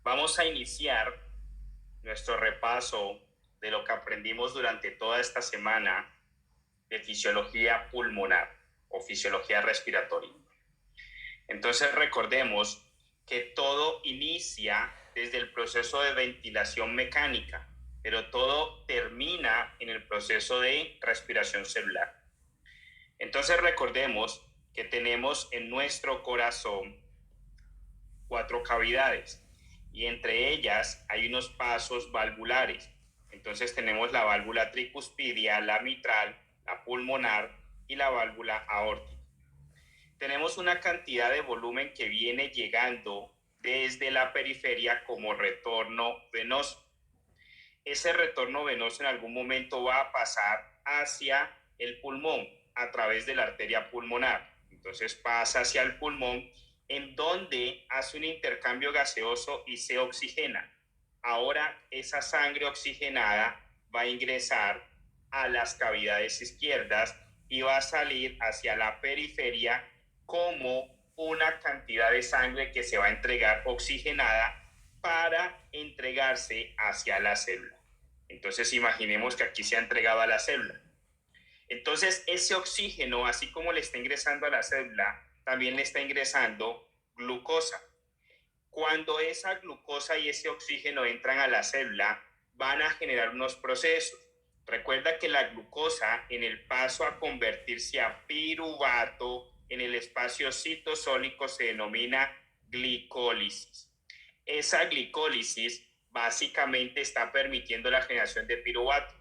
Vamos a iniciar nuestro repaso de lo que aprendimos durante toda esta semana de fisiología pulmonar o fisiología respiratoria. Entonces recordemos que todo inicia desde el proceso de ventilación mecánica, pero todo termina en el proceso de respiración celular. Entonces recordemos que tenemos en nuestro corazón 4 cavidades y entre ellas hay unos pasos valvulares. Entonces tenemos la válvula tricuspidia, la mitral, la pulmonar y la válvula aórtica. Tenemos una cantidad de volumen que viene llegando desde la periferia como retorno venoso. Ese retorno venoso en algún momento va a pasar hacia el pulmón a través de la arteria pulmonar. Entonces pasa hacia el pulmón, en donde hace un intercambio gaseoso y se oxigena. Ahora esa sangre oxigenada va a ingresar a las cavidades izquierdas y va a salir hacia la periferia como una cantidad de sangre que se va a entregar oxigenada para entregarse hacia la célula. Entonces imaginemos que aquí se ha entregado a la célula. Entonces ese oxígeno, así como le está ingresando a la célula, también le está ingresando glucosa. Cuando esa glucosa y ese oxígeno entran a la célula, van a generar unos procesos. Recuerda que la glucosa, en el paso a convertirse a piruvato en el espacio citosólico, se denomina glicólisis. Esa glicólisis básicamente está permitiendo la generación de piruvato,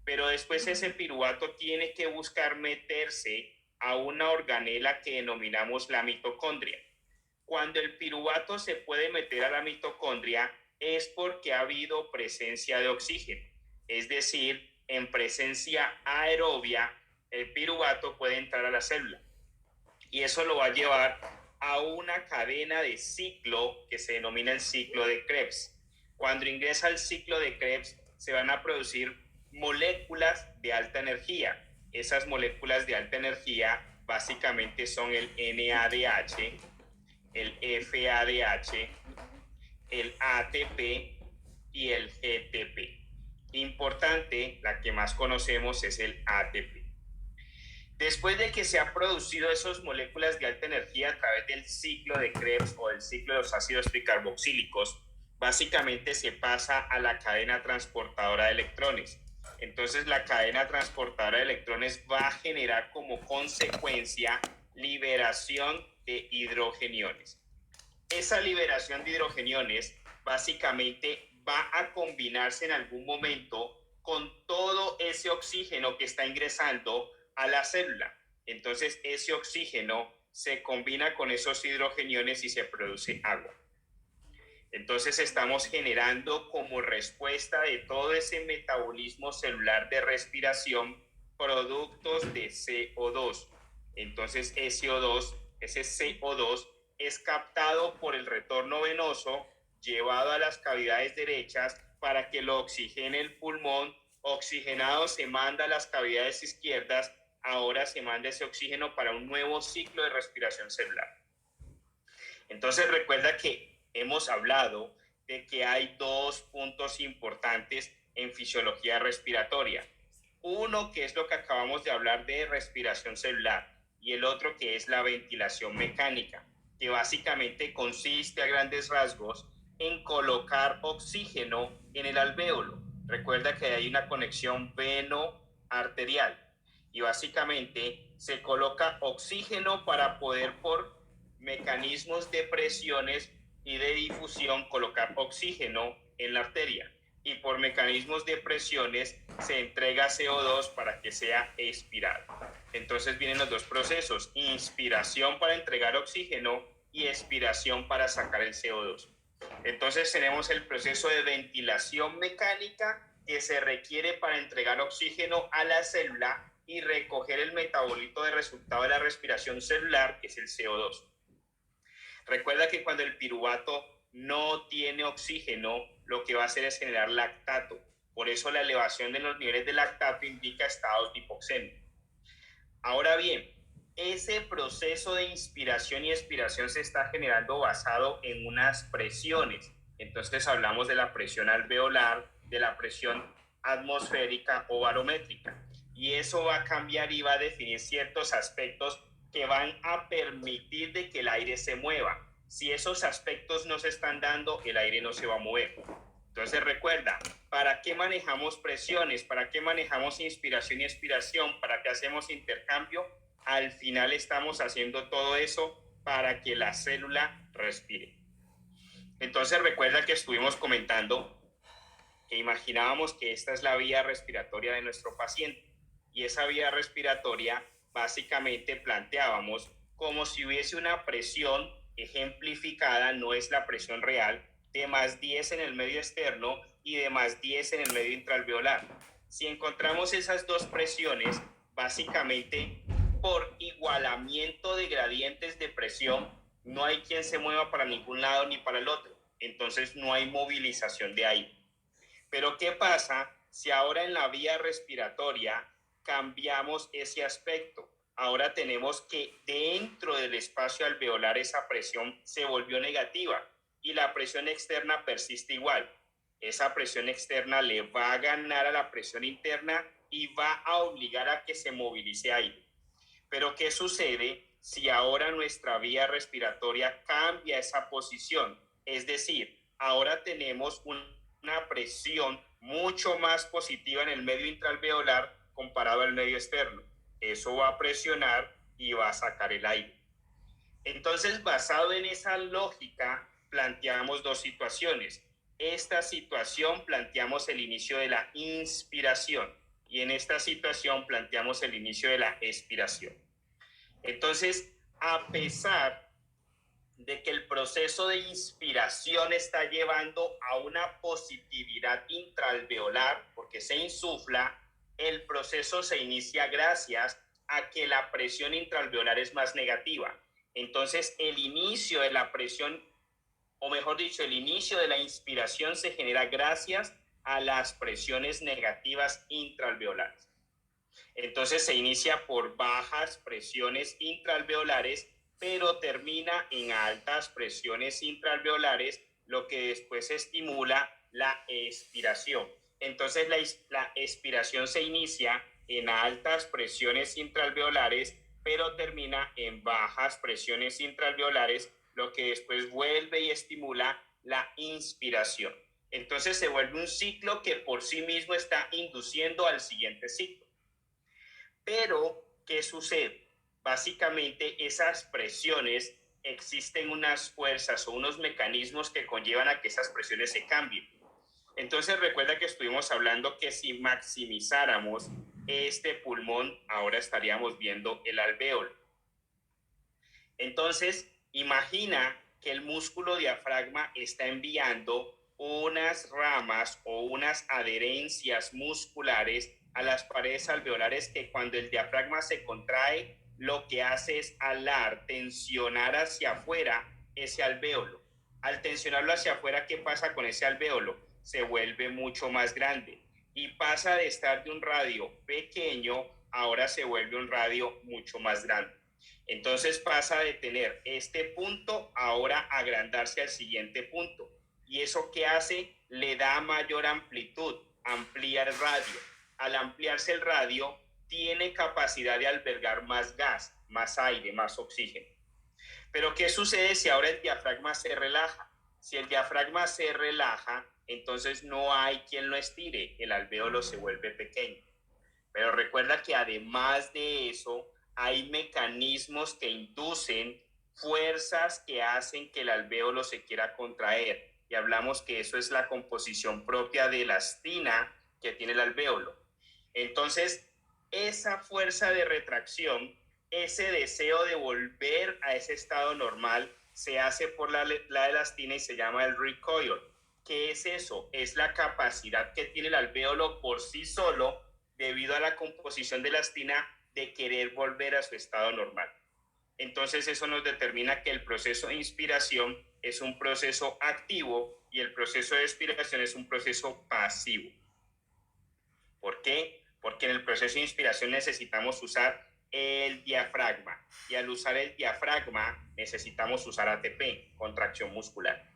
pero después ese piruvato tiene que buscar meterse a una organela que denominamos la mitocondria. Cuando el piruvato se puede meter a la mitocondria es porque ha habido presencia de oxígeno, es decir, en presencia aerobia el piruvato puede entrar a la célula y eso lo va a llevar a una cadena de ciclo que se denomina el ciclo de Krebs. Cuando ingresa al ciclo de Krebs se van a producir moléculas de alta energía. Esas moléculas de alta energía básicamente son el NADH, el FADH, el ATP y el GTP. Importante, la que más conocemos es el ATP. Después de que se han producido esas moléculas de alta energía a través del ciclo de Krebs o del ciclo de los ácidos tricarboxílicos, básicamente se pasa a la cadena transportadora de electrones. Entonces la cadena transportadora de electrones va a generar como consecuencia liberación de hidrogeniones. Esa liberación de hidrogeniones básicamente va a combinarse en algún momento con todo ese oxígeno que está ingresando a la célula. Entonces ese oxígeno se combina con esos hidrogeniones y se produce agua. Entonces estamos generando como respuesta de todo ese metabolismo celular de respiración productos de CO2. Entonces ese CO2 es captado por el retorno venoso, llevado a las cavidades derechas para que lo oxigene el pulmón, oxigenado se manda a las cavidades izquierdas, ahora se manda ese oxígeno para un nuevo ciclo de respiración celular. Entonces recuerda que hemos hablado de que hay 2 puntos importantes en fisiología respiratoria. Uno que es lo que acabamos de hablar de respiración celular y el otro que es la ventilación mecánica, que básicamente consiste a grandes rasgos en colocar oxígeno en el alvéolo. Recuerda que hay una conexión veno-arterial y básicamente se coloca oxígeno para poder por mecanismos de presiones y de difusión colocar oxígeno en la arteria y por mecanismos de presiones se entrega CO2 para que sea expirado. Entonces vienen los dos procesos, inspiración para entregar oxígeno y expiración para sacar el CO2. Entonces tenemos el proceso de ventilación mecánica que se requiere para entregar oxígeno a la célula y recoger el metabolito de resultado de la respiración celular, que es el CO2. Recuerda que cuando el piruvato no tiene oxígeno, lo que va a hacer es generar lactato. Por eso la elevación de los niveles de lactato indica estados de hipoxemia. Ahora bien, ese proceso de inspiración y expiración se está generando basado en unas presiones. Entonces hablamos de la presión alveolar, de la presión atmosférica o barométrica. Y eso va a cambiar y va a definir ciertos aspectos que van a permitir de que el aire se mueva. Si esos aspectos no se están dando, el aire no se va a mover. Entonces recuerda, ¿para qué manejamos presiones? ¿Para qué manejamos inspiración y expiración? ¿Para qué hacemos intercambio? Al final estamos haciendo todo eso para que la célula respire. Entonces recuerda que estuvimos comentando que imaginábamos que esta es la vía respiratoria de nuestro paciente y esa vía respiratoria básicamente planteábamos como si hubiese una presión ejemplificada, no es la presión real, de más 10 en el medio externo y de más 10 en el medio intraalveolar. Si encontramos esas dos presiones, básicamente por igualamiento de gradientes de presión, no hay quien se mueva para ningún lado ni para el otro. Entonces no hay movilización de aire. Pero ¿qué pasa si ahora en la vía respiratoria cambiamos ese aspecto? Ahora tenemos que dentro del espacio alveolar esa presión se volvió negativa y la presión externa persiste igual. Esa presión externa le va a ganar a la presión interna y va a obligar a que se movilice aire. Pero ¿qué sucede si ahora nuestra vía respiratoria cambia esa posición? Es decir, ahora tenemos una presión mucho más positiva en el medio intraalveolar comparado al medio externo. Eso va a presionar y va a sacar el aire. Entonces, basado en esa lógica, planteamos dos situaciones. Esta situación planteamos el inicio de la inspiración y en esta situación planteamos el inicio de la expiración. Entonces, a pesar de que el proceso de inspiración está llevando a una positividad intraalveolar, porque se insufla, el proceso se inicia gracias a que la presión intraalveolar es más negativa. Entonces, el inicio de la presión, o mejor dicho, el inicio de la inspiración se genera gracias a las presiones negativas intraalveolares. Entonces se inicia por bajas presiones intraalveolares, pero termina en altas presiones intraalveolares, lo que después estimula la expiración. Entonces la expiración se inicia en altas presiones intraalveolares, pero termina en bajas presiones intraalveolares, lo que después vuelve y estimula la inspiración. Entonces se vuelve un ciclo que por sí mismo está induciendo al siguiente ciclo. Pero, ¿qué sucede? Básicamente, esas presiones, existen unas fuerzas o unos mecanismos que conllevan a que esas presiones se cambien. Entonces, recuerda que estuvimos hablando que si maximizáramos este pulmón, ahora estaríamos viendo el alvéolo. Entonces, imagina que el músculo diafragma está enviando unas ramas o unas adherencias musculares a las paredes alveolares que cuando el diafragma se contrae, lo que hace es alar, tensionar hacia afuera ese alvéolo. Al tensionarlo hacia afuera, ¿qué pasa con ese alvéolo? Se vuelve mucho más grande y pasa de estar de un radio pequeño, ahora se vuelve un radio mucho más grande. Entonces pasa de tener este punto ahora a agrandarse al siguiente punto. ¿Y eso qué hace? Le da mayor amplitud, amplía el radio. Al ampliarse el radio, tiene capacidad de albergar más gas, más aire, más oxígeno. Pero ¿qué sucede si ahora el diafragma se relaja? Si el diafragma se relaja, entonces no hay quien lo estire, el alvéolo se vuelve pequeño. Pero recuerda que además de eso, hay mecanismos que inducen fuerzas que hacen que el alvéolo se quiera contraer. Y hablamos que eso es la composición propia de elastina que tiene el alvéolo. Entonces, esa fuerza de retracción, ese deseo de volver a ese estado normal, se hace por la elastina y se llama el recoil. ¿Qué es eso? Es la capacidad que tiene el alvéolo por sí solo, debido a la composición de elastina, de querer volver a su estado normal. Entonces eso nos determina que el proceso de inspiración es un proceso activo y el proceso de expiración es un proceso pasivo. ¿Por qué? Porque en el proceso de inspiración necesitamos usar el diafragma y al usar el diafragma necesitamos usar ATP, contracción muscular.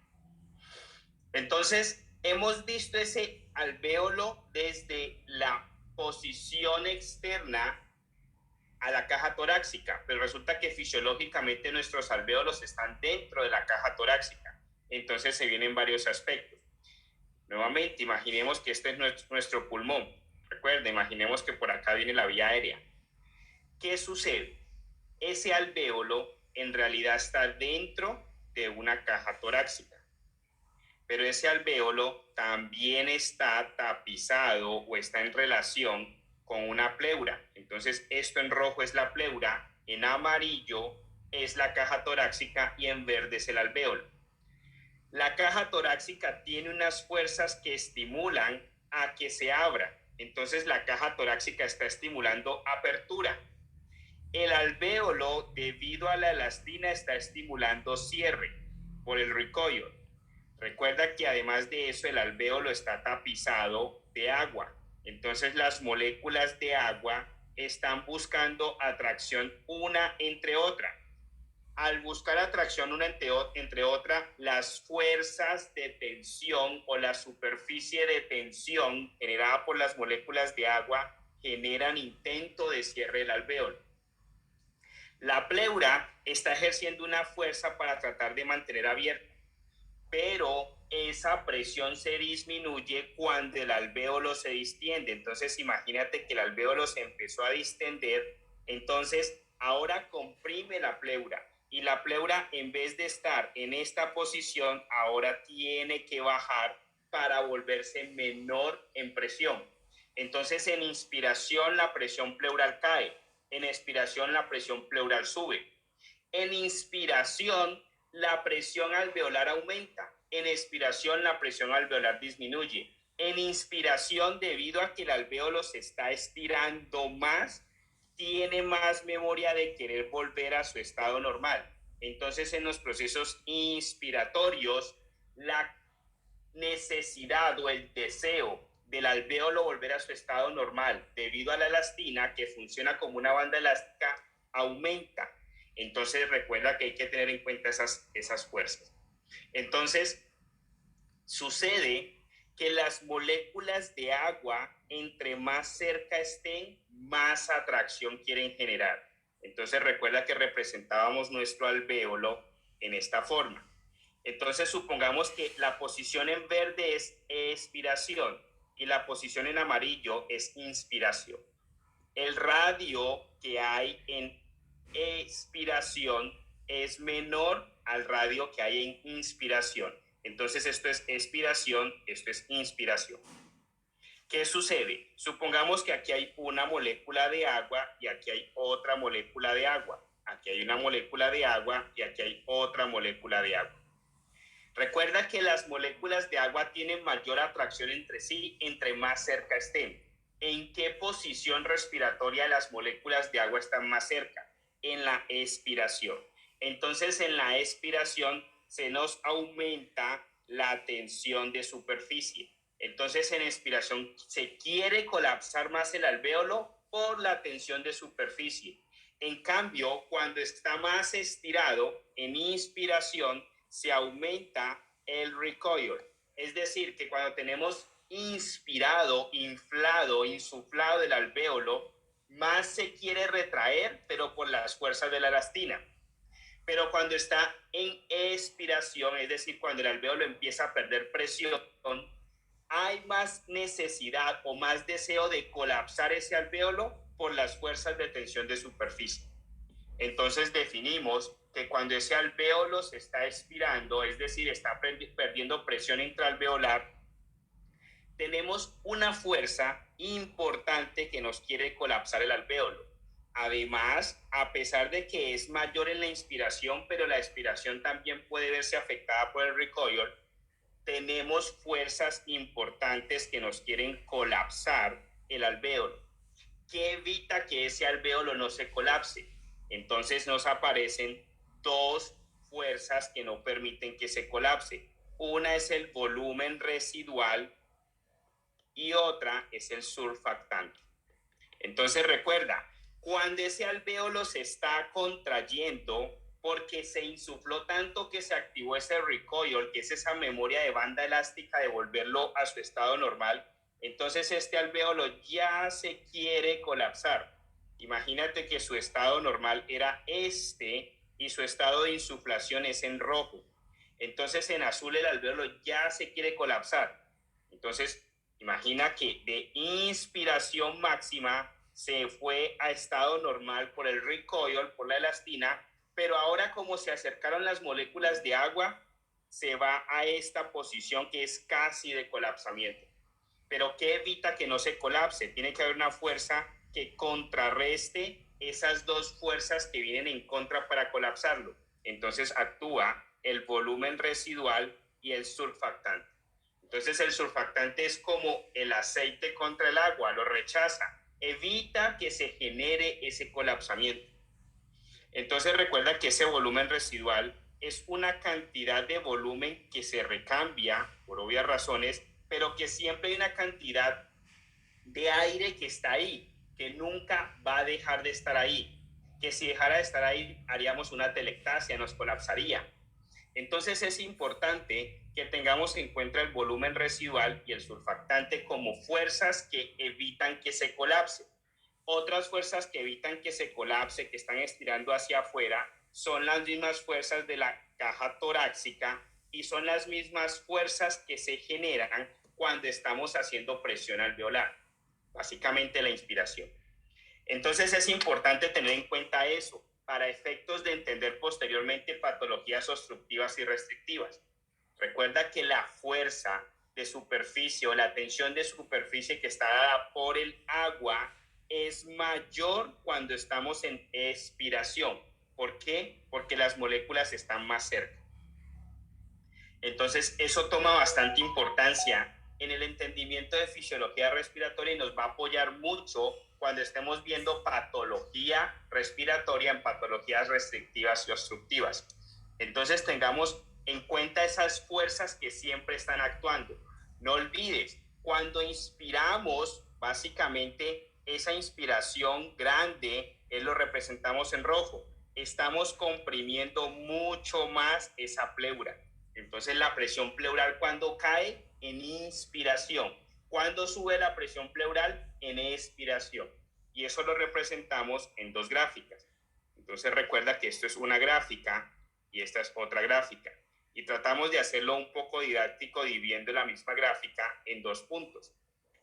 Entonces, hemos visto ese alvéolo desde la posición externa a la caja torácica, pero resulta que fisiológicamente nuestros alvéolos están dentro de la caja torácica. Entonces se vienen varios aspectos. Nuevamente, imaginemos que este es nuestro pulmón. Recuerda, imaginemos que por acá viene la vía aérea. ¿Qué sucede? Ese alvéolo en realidad está dentro de una caja torácica, pero ese alvéolo también está tapizado o está en relación con una pleura. Entonces, esto en rojo es la pleura, en amarillo es la caja torácica y en verde es el alvéolo. La caja torácica tiene unas fuerzas que estimulan a que se abra. Entonces, la caja torácica está estimulando apertura. El alvéolo, debido a la elastina, está estimulando cierre por el recoil. Recuerda que además de eso, el alvéolo está tapizado de agua. Entonces, las moléculas de agua están buscando atracción una entre otra. Al buscar atracción una entre otra, las fuerzas de tensión o la superficie de tensión generada por las moléculas de agua generan intento de cierre del alvéolo. La pleura está ejerciendo una fuerza para tratar de mantener abierto, pero esa presión se disminuye cuando el alvéolo se distiende. Entonces, imagínate que el alvéolo se empezó a distender, entonces ahora comprime la pleura. Y la pleura, en vez de estar en esta posición, ahora tiene que bajar para volverse menor en presión. Entonces, en inspiración, la presión pleural cae. En expiración, la presión pleural sube. En inspiración, la presión alveolar aumenta. En expiración, la presión alveolar disminuye. En inspiración, debido a que el alvéolo se está estirando más, tiene más memoria de querer volver a su estado normal. Entonces, en los procesos inspiratorios, la necesidad o el deseo del alvéolo volver a su estado normal debido a la elastina, que funciona como una banda elástica, aumenta. Entonces recuerda que hay que tener en cuenta esas fuerzas. Entonces sucede que las moléculas de agua, entre más cerca estén, más atracción quieren generar. Entonces recuerda que representábamos nuestro alvéolo en esta forma. Entonces supongamos que la posición en verde es expiración y la posición en amarillo es inspiración. El radio que hay en expiración es menor al radio que hay en inspiración. Entonces esto es expiración, esto es inspiración. ¿Qué sucede? Supongamos que aquí hay una molécula de agua y aquí hay otra molécula de agua. Aquí hay una molécula de agua y aquí hay otra molécula de agua. Recuerda que las moléculas de agua tienen mayor atracción entre sí entre más cerca estén. ¿En qué posición respiratoria las moléculas de agua están más cerca? En la expiración. Entonces, en la expiración se nos aumenta la tensión de superficie. Entonces, en expiración se quiere colapsar más el alvéolo por la tensión de superficie. En cambio, cuando está más estirado, en inspiración, se aumenta el recoil. Es decir, que cuando tenemos inspirado, inflado, insuflado el alvéolo, más se quiere retraer, pero por las fuerzas de la elastina. Pero cuando está en expiración, es decir, cuando el alvéolo empieza a perder presión, hay más necesidad o más deseo de colapsar ese alvéolo por las fuerzas de tensión de superficie. Entonces definimos que cuando ese alvéolo se está expirando, es decir, está perdiendo presión intraalveolar, tenemos una fuerza importante que nos quiere colapsar el alvéolo. Además, a pesar de que es mayor en la inspiración, pero la expiración también puede verse afectada por el recoil, tenemos fuerzas importantes que nos quieren colapsar el alvéolo. ¿Qué evita que ese alvéolo no se colapse? Entonces nos aparecen dos fuerzas que no permiten que se colapse. Una es el volumen residual y otra es el surfactante. Entonces recuerda, cuando ese alvéolo se está contrayendo, porque se insufló tanto que se activó ese recoil, que es esa memoria de banda elástica de volverlo a su estado normal. Entonces este alvéolo ya se quiere colapsar. Imagínate que su estado normal era este y su estado de insuflación es en rojo. Entonces en azul el alvéolo ya se quiere colapsar. Entonces imagina que de inspiración máxima se fue a estado normal por el recoil, por la elastina, pero ahora como se acercaron las moléculas de agua, se va a esta posición que es casi de colapsamiento. Pero ¿qué evita que no se colapse? Tiene que haber una fuerza que contrarreste esas dos fuerzas que vienen en contra para colapsarlo. Entonces actúa el volumen residual y el surfactante. Entonces el surfactante es como el aceite contra el agua, lo rechaza, evita que se genere ese colapsamiento. Entonces recuerda que ese volumen residual es una cantidad de volumen que se recambia por obvias razones, pero que siempre hay una cantidad de aire que está ahí, que nunca va a dejar de estar ahí, que si dejara de estar ahí haríamos una telectasia, nos colapsaría. Entonces es importante que tengamos en cuenta el volumen residual y el surfactante como fuerzas que evitan que se colapse. Otras fuerzas que evitan que se colapse, que están estirando hacia afuera, son las mismas fuerzas de la caja torácica y son las mismas fuerzas que se generan cuando estamos haciendo presión alveolar, básicamente la inspiración. Entonces es importante tener en cuenta eso para efectos de entender posteriormente patologías obstructivas y restrictivas. Recuerda que la fuerza de superficie o la tensión de superficie que está dada por el agua es mayor cuando estamos en expiración. ¿Por qué? Porque las moléculas están más cerca. Entonces, eso toma bastante importancia en el entendimiento de fisiología respiratoria y nos va a apoyar mucho cuando estemos viendo patología respiratoria en patologías restrictivas y obstructivas. Entonces, tengamos en cuenta esas fuerzas que siempre están actuando. No olvides, cuando inspiramos, básicamente, esa inspiración grande, lo representamos en rojo. Estamos comprimiendo mucho más esa pleura. Entonces la presión pleural cuando cae en inspiración, cuando sube la presión pleural en expiración. Y eso lo representamos en dos gráficas. Entonces recuerda que esto es una gráfica y esta es otra gráfica. Y tratamos de hacerlo un poco didáctico dividiendo la misma gráfica en dos puntos.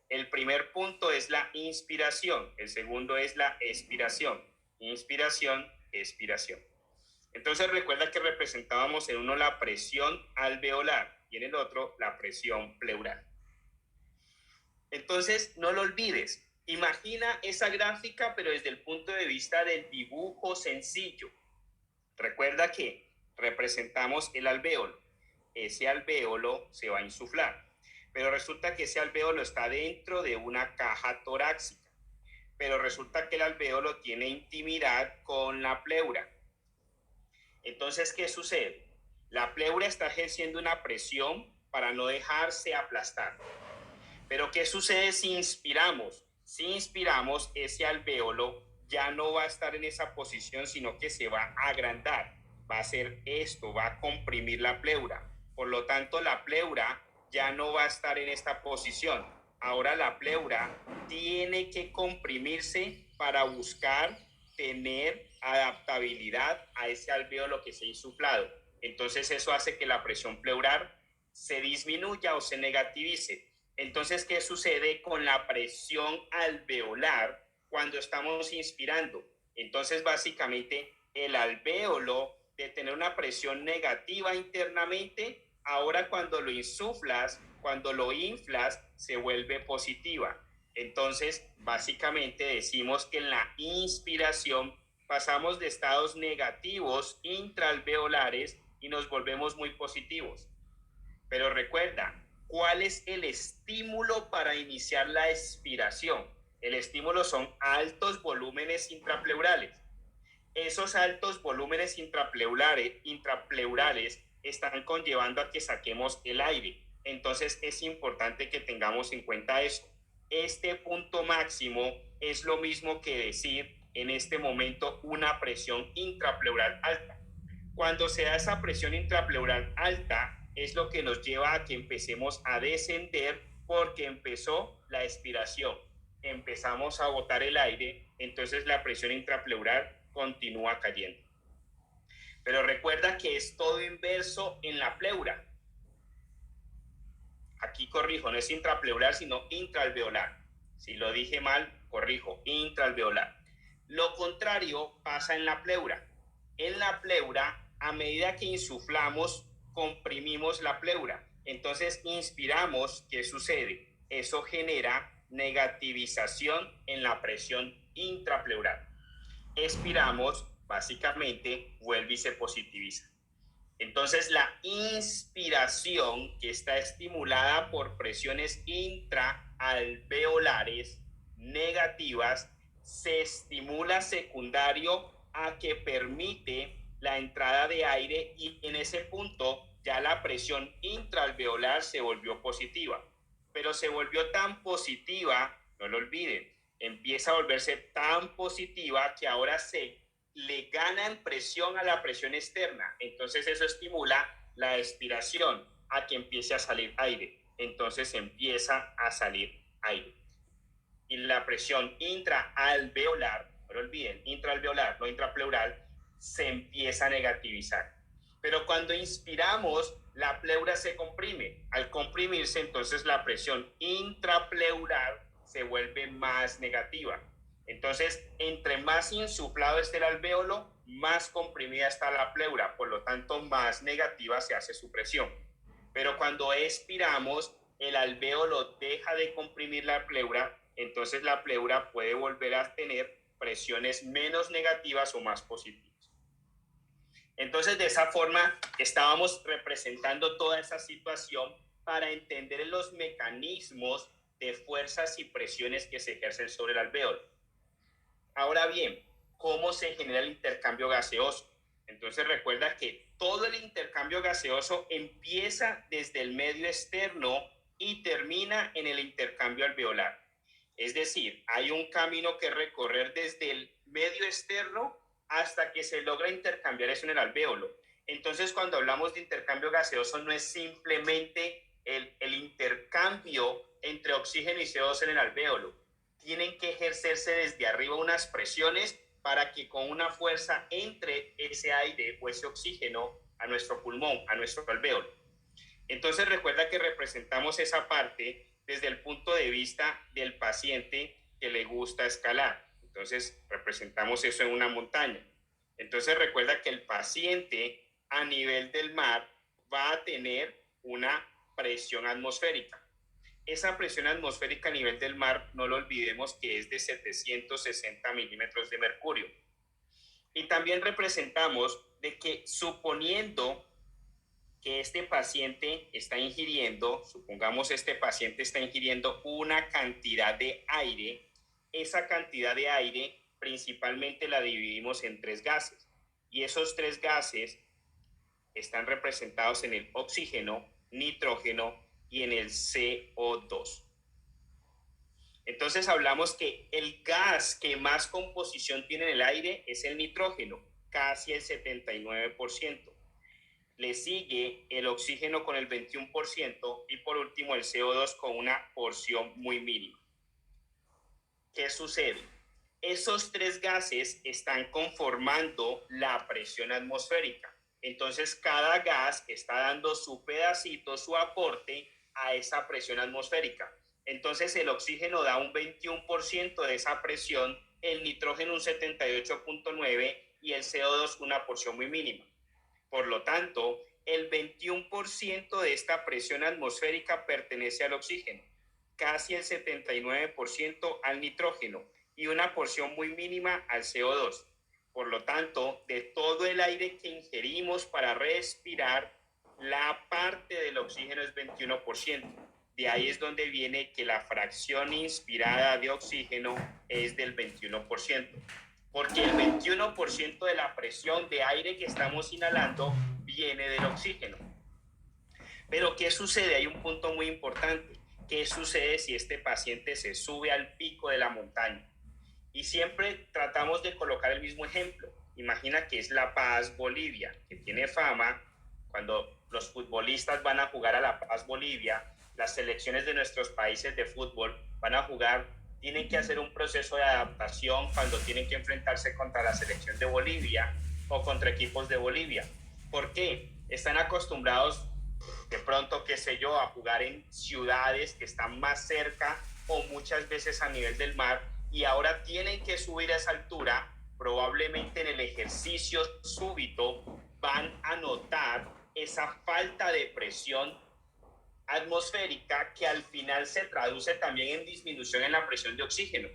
El primer punto es la inspiración, el segundo es la expiración. Inspiración, expiración. Entonces recuerda que representábamos en uno la presión alveolar y en el otro la presión pleural. Entonces no lo olvides, imagina esa gráfica pero desde el punto de vista del dibujo sencillo. Recuerda que representamos el alvéolo, ese alvéolo se va a insuflar, pero resulta que ese alvéolo está dentro de una caja torácica, pero resulta que el alvéolo tiene intimidad con la pleura. Entonces, ¿qué sucede? La pleura está ejerciendo una presión para no dejarse aplastar. Pero ¿qué sucede si inspiramos? Si inspiramos, ese alvéolo ya no va a estar en esa posición, sino que se va a agrandar. Va a hacer esto, va a comprimir la pleura. Por lo tanto, la pleura ya no va a estar en esta posición. Ahora la pleura tiene que comprimirse para buscar tener adaptabilidad a ese alvéolo que se ha insuflado. Entonces eso hace que la presión pleural se disminuya o se negativice. Entonces, ¿qué sucede con la presión alveolar cuando estamos inspirando? Entonces, básicamente, el alvéolo de tener una presión negativa internamente, ahora cuando lo insuflas, cuando lo inflas, se vuelve positiva. Entonces, básicamente decimos que en la inspiración pasamos de estados negativos intraalveolares y nos volvemos muy positivos. Pero recuerda, ¿cuál es el estímulo para iniciar la expiración? El estímulo son altos volúmenes intrapleurales. Esos altos volúmenes intrapleurales están conllevando a que saquemos el aire. Entonces es importante que tengamos en cuenta eso. Este punto máximo es lo mismo que decir en este momento una presión intrapleural alta. Cuando se da esa presión intrapleural alta, es lo que nos lleva a que empecemos a descender porque empezó la expiración. Empezamos a botar el aire, entonces la presión intrapleural continúa cayendo. Pero recuerda que es todo inverso en la pleura. Aquí corrijo, no es intrapleural, sino intraalveolar. Si lo dije mal, corrijo, intraalveolar. Lo contrario pasa en la pleura. En la pleura, a medida que insuflamos, comprimimos la pleura. Entonces, inspiramos, ¿qué sucede? Eso genera negativización en la presión intrapleural. Expiramos, básicamente, vuelve y se positiviza. Entonces, la inspiración, que está estimulada por presiones intraalveolares negativas, se estimula secundario a que permite la entrada de aire, y en ese punto ya la presión intraalveolar se volvió positiva. Pero se volvió tan positiva, no lo olviden, empieza a volverse tan positiva que ahora le ganan presión a la presión externa. Entonces eso estimula la expiración, a que empiece a salir aire. Entonces empieza a salir aire. Y la presión intraalveolar, no lo olviden, intraalveolar, no intrapleural, se empieza a negativizar. Pero cuando inspiramos, la pleura se comprime. Al comprimirse, entonces la presión intrapleural se vuelve más negativa. Entonces, entre más insuflado esté el alvéolo, más comprimida está la pleura, por lo tanto, más negativa se hace su presión. Pero cuando expiramos, el alvéolo deja de comprimir la pleura, entonces la pleura puede volver a tener presiones menos negativas o más positivas. Entonces, de esa forma, estábamos representando toda esa situación para entender los mecanismos de fuerzas y presiones que se ejercen sobre el alvéolo. Ahora bien, ¿cómo se genera el intercambio gaseoso? Entonces recuerda que todo el intercambio gaseoso empieza desde el medio externo y termina en el intercambio alveolar. Es decir, hay un camino que recorrer desde el medio externo hasta que se logra intercambiar eso en el alvéolo. Entonces, cuando hablamos de intercambio gaseoso, no es simplemente el intercambio entre oxígeno y CO2 en el alvéolo. Tienen que ejercerse desde arriba unas presiones para que con una fuerza entre ese aire o ese oxígeno a nuestro pulmón, a nuestro alvéolo. Entonces recuerda que representamos esa parte desde el punto de vista del paciente que le gusta escalar. Entonces representamos eso en una montaña. Entonces recuerda que el paciente a nivel del mar va a tener una presión atmosférica. Esa presión atmosférica a nivel del mar, no lo olvidemos, que es de 760 milímetros de mercurio. Y también representamos de que, suponiendo que este paciente está ingiriendo, supongamos este paciente está ingiriendo una cantidad de aire, esa cantidad de aire principalmente la dividimos en 3 gases. Y esos 3 gases están representados en el oxígeno, nitrógeno y en el CO2. Entonces hablamos que el gas que más composición tiene en el aire es el nitrógeno, casi el 79%. Le sigue el oxígeno con el 21% y por último el CO2 con una porción muy mínima. ¿Qué sucede? Esos 3 gases están conformando la presión atmosférica. Entonces cada gas está dando su pedacito, su aporte a esa presión atmosférica. Entonces el oxígeno da un 21% de esa presión, el nitrógeno un 78.9% y el CO2 una porción muy mínima. Por lo tanto, el 21% de esta presión atmosférica pertenece al oxígeno, casi el 79% al nitrógeno y una porción muy mínima al CO2. Por lo tanto, de todo el aire que ingerimos para respirar, la parte del oxígeno es 21%. De ahí es donde viene que la fracción inspirada de oxígeno es del 21%. Porque el 21% de la presión de aire que estamos inhalando viene del oxígeno. Pero ¿qué sucede? Hay un punto muy importante. ¿Qué sucede si este paciente se sube al pico de la montaña? Y siempre tratamos de colocar el mismo ejemplo. imagina que es La Paz, Bolivia, que tiene fama. Cuando los futbolistas van a jugar a La Paz, Bolivia, las selecciones de nuestros países de fútbol van a jugar, tienen que hacer un proceso de adaptación cuando tienen que enfrentarse contra la selección de Bolivia o contra equipos de Bolivia. ¿Por qué? Están acostumbrados de pronto, qué sé yo, a jugar en ciudades que están más cerca o muchas veces a nivel del mar, y ahora tienen que subir a esa altura. Probablemente en el ejercicio súbito van a notar esa falta de presión atmosférica, que al final se traduce también en disminución en la presión de oxígeno.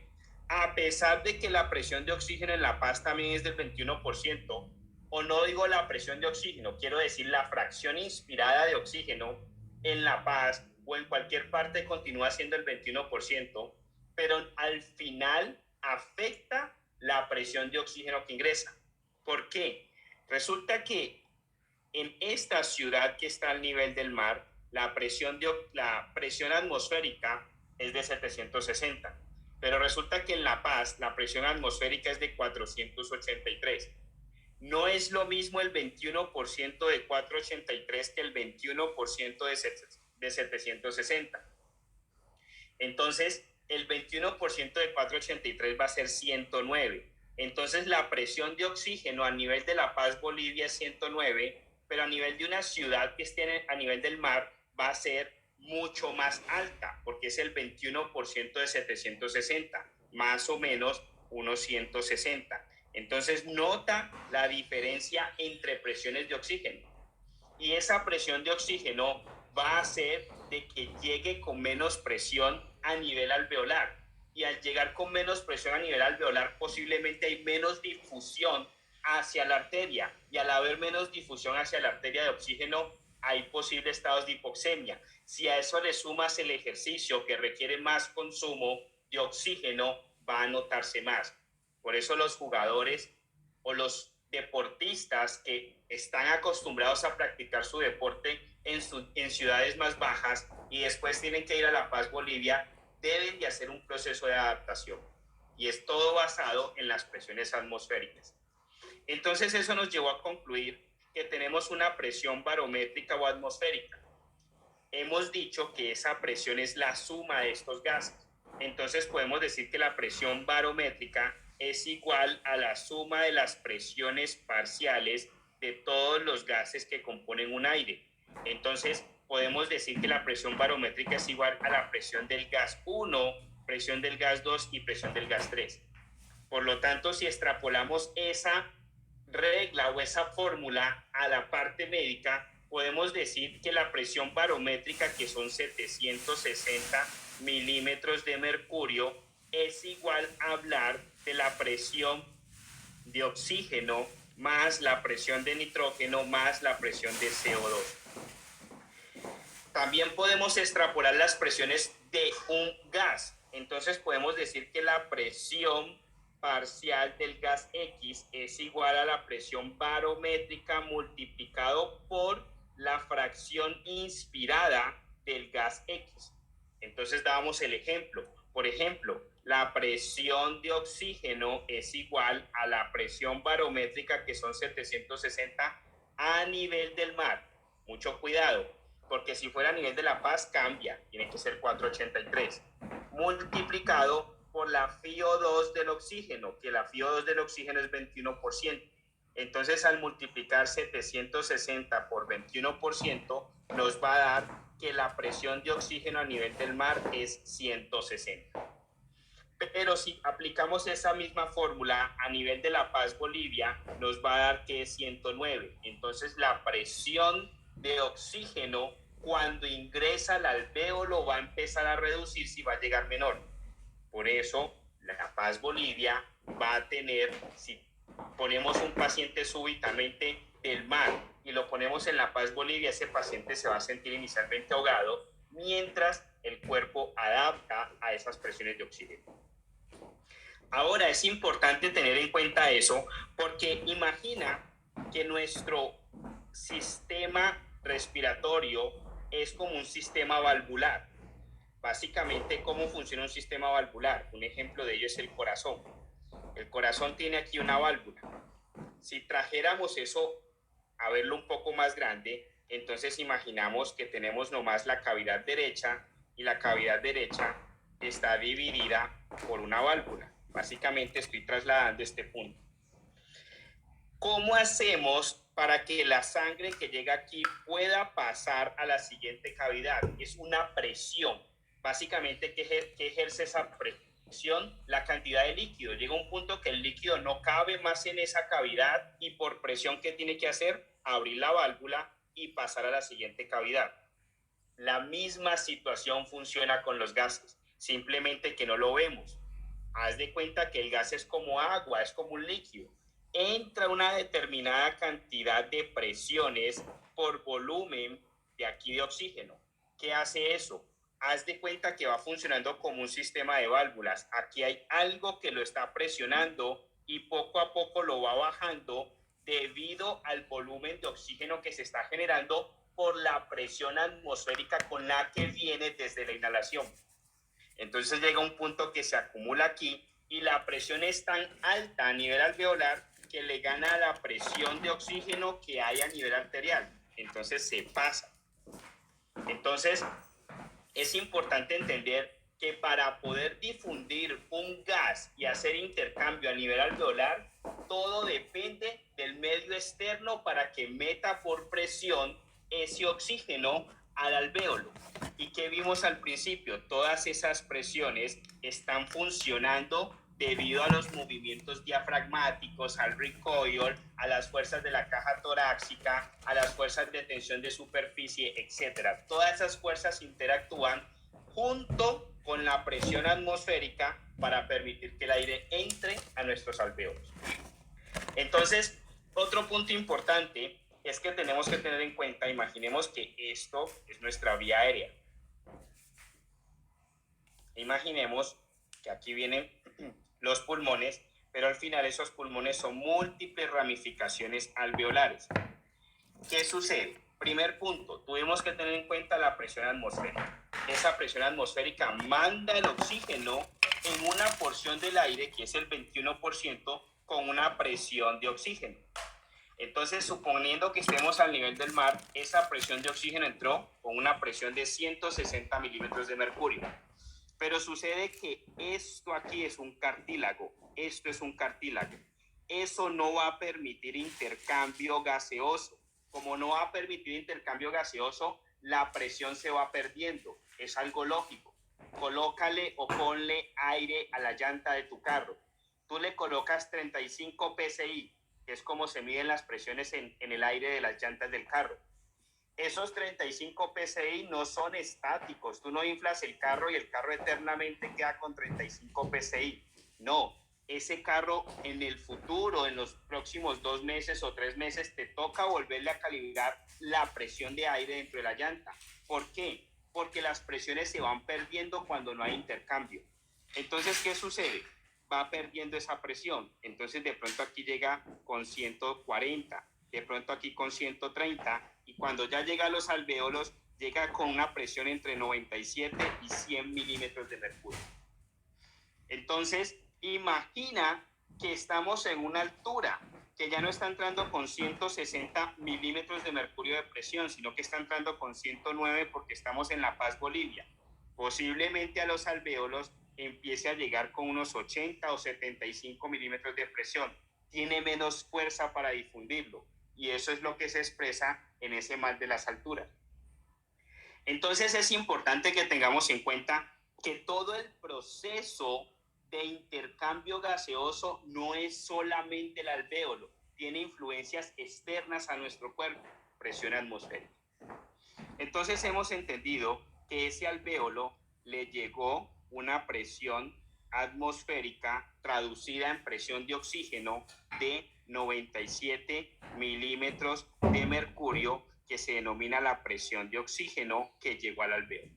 A pesar de que la presión de oxígeno en La Paz también es del 21%, o no digo la presión de oxígeno, quiero decir la fracción inspirada de oxígeno en La Paz o en cualquier parte continúa siendo el 21%, pero al final afecta la presión de oxígeno que ingresa. ¿Por qué? Resulta que en esta ciudad que está al nivel del mar, la presión atmosférica es de 760, pero resulta que en La Paz la presión atmosférica es de 483. No es lo mismo el 21% de 483 que el 21% de 760. Entonces, el 21% de 483 va a ser 109. Entonces, la presión de oxígeno a nivel de La Paz, Bolivia, es 109, pero a nivel de una ciudad que esté a nivel del mar va a ser mucho más alta, porque es el 21% de 760, más o menos unos 160. Entonces, nota la diferencia entre presiones de oxígeno. Y esa presión de oxígeno va a hacer de que llegue con menos presión a nivel alveolar. Y al llegar con menos presión a nivel alveolar, posiblemente hay menos difusión hacia la arteria. Y al haber menos difusión hacia la arteria de oxígeno, hay posibles estados de hipoxemia. Si a eso le sumas el ejercicio, que requiere más consumo de oxígeno, va a notarse más. Por eso los jugadores o los deportistas que están acostumbrados a practicar su deporte en ciudades más bajas y después tienen que ir a La Paz, Bolivia, deben de hacer un proceso de adaptación. Y es todo basado en las presiones atmosféricas. Entonces eso nos llevó a concluir que tenemos una presión barométrica o atmosférica. Hemos dicho que esa presión es la suma de estos gases. Entonces podemos decir que la presión barométrica es igual a la suma de las presiones parciales de todos los gases que componen un aire. Entonces podemos decir que la presión barométrica es igual a la presión del gas 1, presión del gas 2 y presión del gas 3. Por lo tanto, si extrapolamos esa regla o esa fórmula a la parte médica, podemos decir que la presión barométrica, que son 760 milímetros de mercurio, es igual a hablar de la presión de oxígeno más la presión de nitrógeno más la presión de CO2. También podemos extrapolar las presiones de un gas. Entonces podemos decir que la presión parcial del gas X es igual a la presión barométrica multiplicado por la fracción inspirada del gas X. Entonces dábamos el ejemplo. Por ejemplo, la presión de oxígeno es igual a la presión barométrica, que son 760 a nivel del mar. Mucho cuidado, porque si fuera a nivel de La Paz cambia, tiene que ser 483, multiplicado por la FiO2 del oxígeno, que la FiO2 del oxígeno es 21%. Entonces, al multiplicar 760 por 21%, nos va a dar que la presión de oxígeno a nivel del mar es 160. Pero si aplicamos esa misma fórmula a nivel de La Paz, Bolivia, nos va a dar que es 109. Entonces, la presión de oxígeno cuando ingresa al alvéolo va a empezar a reducirse y va a llegar menor. Por eso, La Paz, Bolivia va a tener, si ponemos un paciente súbitamente del mar y lo ponemos en La Paz, Bolivia, ese paciente se va a sentir inicialmente ahogado mientras el cuerpo adapta a esas presiones de oxígeno. Ahora es importante tener en cuenta eso, porque imagina que nuestro sistema respiratorio es como un sistema valvular. Básicamente, ¿cómo funciona un sistema valvular? Un ejemplo de ello es el corazón. El corazón tiene aquí una válvula. Si trajéramos eso a verlo un poco más grande, entonces imaginamos que tenemos nomás la cavidad derecha y la cavidad derecha está dividida por una válvula. Básicamente estoy trasladando este punto. ¿Cómo hacemos para que la sangre que llega aquí pueda pasar a la siguiente cavidad? Es una presión. Básicamente, ¿qué ejerce esa presión? La cantidad de líquido. Llega un punto que el líquido no cabe más en esa cavidad y por presión, ¿qué tiene que hacer? Abrir la válvula y pasar a la siguiente cavidad. La misma situación funciona con los gases, simplemente que no lo vemos. Haz de cuenta que el gas es como agua, es como un líquido. Entra una determinada cantidad de presiones por volumen de aquí de oxígeno. ¿Qué hace eso? Haz de cuenta que va funcionando como un sistema de válvulas. Aquí hay algo que lo está presionando y poco a poco lo va bajando debido al volumen de oxígeno que se está generando por la presión atmosférica con la que viene desde la inhalación. Entonces llega un punto que se acumula aquí y la presión es tan alta a nivel alveolar que le gana a la presión de oxígeno que hay a nivel arterial. Entonces se pasa. Entonces es importante entender que para poder difundir un gas y hacer intercambio a nivel alveolar, todo depende del medio externo para que meta por presión ese oxígeno al alvéolo. ¿Y qué vimos al principio? Todas esas presiones están funcionando debido a los movimientos diafragmáticos, al recoil, a las fuerzas de la caja torácica, a las fuerzas de tensión de superficie, etc. Todas esas fuerzas interactúan junto con la presión atmosférica para permitir que el aire entre a nuestros alvéolos. Entonces, otro punto importante es que tenemos que tener en cuenta, imaginemos que esto es nuestra vía aérea. Imaginemos que aquí vienen los pulmones, pero al final esos pulmones son múltiples ramificaciones alveolares. ¿Qué sucede? Primer punto, tuvimos que tener en cuenta la presión atmosférica. Esa presión atmosférica manda el oxígeno en una porción del aire, que es el 21%, con una presión de oxígeno. Entonces, suponiendo que estemos al nivel del mar, esa presión de oxígeno entró con una presión de 160 milímetros de mercurio. Pero sucede que esto aquí es un cartílago, esto es un cartílago. Eso no va a permitir intercambio gaseoso. Como no va a permitir intercambio gaseoso, la presión se va perdiendo. Es algo lógico. Colócale o ponle aire a la llanta de tu carro. Tú le colocas 35 psi, que es como se miden las presiones en el aire de las llantas del carro. Esos 35 psi no son estáticos. Tú no inflas el carro y el carro eternamente queda con 35 psi. No, ese carro en el futuro, en los próximos 2 meses o 3 meses, te toca volverle a calibrar la presión de aire dentro de la llanta. ¿Por qué? Porque las presiones se van perdiendo cuando no hay intercambio. Entonces, ¿qué sucede? Va perdiendo esa presión. Entonces, de pronto aquí llega con 140, de pronto aquí con 130, y cuando ya llega a los alvéolos, llega con una presión entre 97 y 100 milímetros de mercurio. Entonces, imagina que estamos en una altura que ya no está entrando con 160 milímetros de mercurio de presión, sino que está entrando con 109 porque estamos en La Paz, Bolivia. Posiblemente a los alvéolos empiece a llegar con unos 80 o 75 milímetros de presión. Tiene menos fuerza para difundirlo y eso es lo que se expresa en ese mal de las alturas. Entonces es importante que tengamos en cuenta que todo el proceso de intercambio gaseoso no es solamente el alvéolo, tiene influencias externas a nuestro cuerpo, presión atmosférica. Entonces hemos entendido que ese alvéolo le llegó una presión atmosférica traducida en presión de oxígeno de 97 milímetros de mercurio, que se denomina la presión de oxígeno que llegó al alvéolo.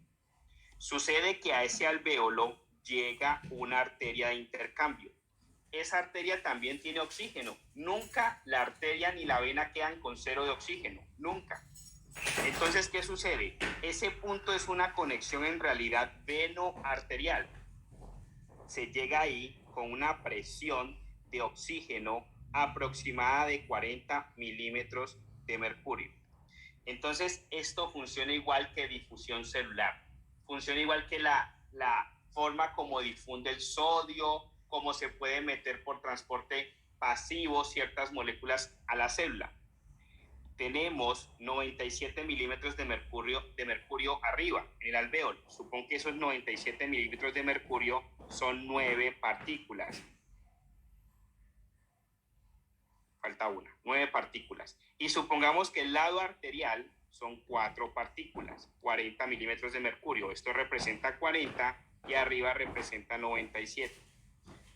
Sucede que a ese alvéolo llega una arteria de intercambio. Esa arteria también tiene oxígeno. Nunca la arteria ni la vena quedan con cero de oxígeno. Nunca. Entonces, ¿qué sucede? Ese punto es una conexión en realidad veno-arterial. Se llega ahí con una presión de oxígeno aproximada de 40 milímetros de mercurio. Entonces, esto funciona igual que difusión celular. Funciona igual que la forma como difunde el sodio, cómo se puede meter por transporte pasivo ciertas moléculas a la célula. Tenemos 97 milímetros de mercurio arriba, en el alvéolo. Supongo que esos 97 milímetros de mercurio son 9 partículas. Falta una, 9 partículas. Y supongamos que el lado arterial son 4 partículas, 40 milímetros de mercurio. Esto representa 40 y arriba representa 97.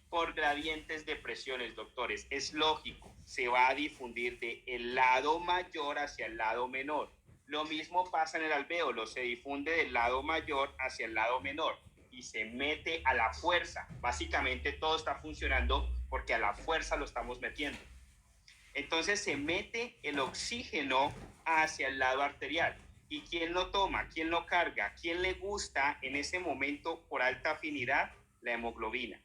Por gradientes de presiones, doctores, es lógico, se va a difundir del lado mayor hacia el lado menor. Lo mismo pasa en el alvéolo, se difunde del lado mayor hacia el lado menor y se mete a la fuerza. Básicamente todo está funcionando porque a la fuerza lo estamos metiendo. Entonces se mete el oxígeno hacia el lado arterial. ¿Y quién lo toma? ¿Quién lo carga? ¿Quién le gusta en ese momento por alta afinidad? La hemoglobina.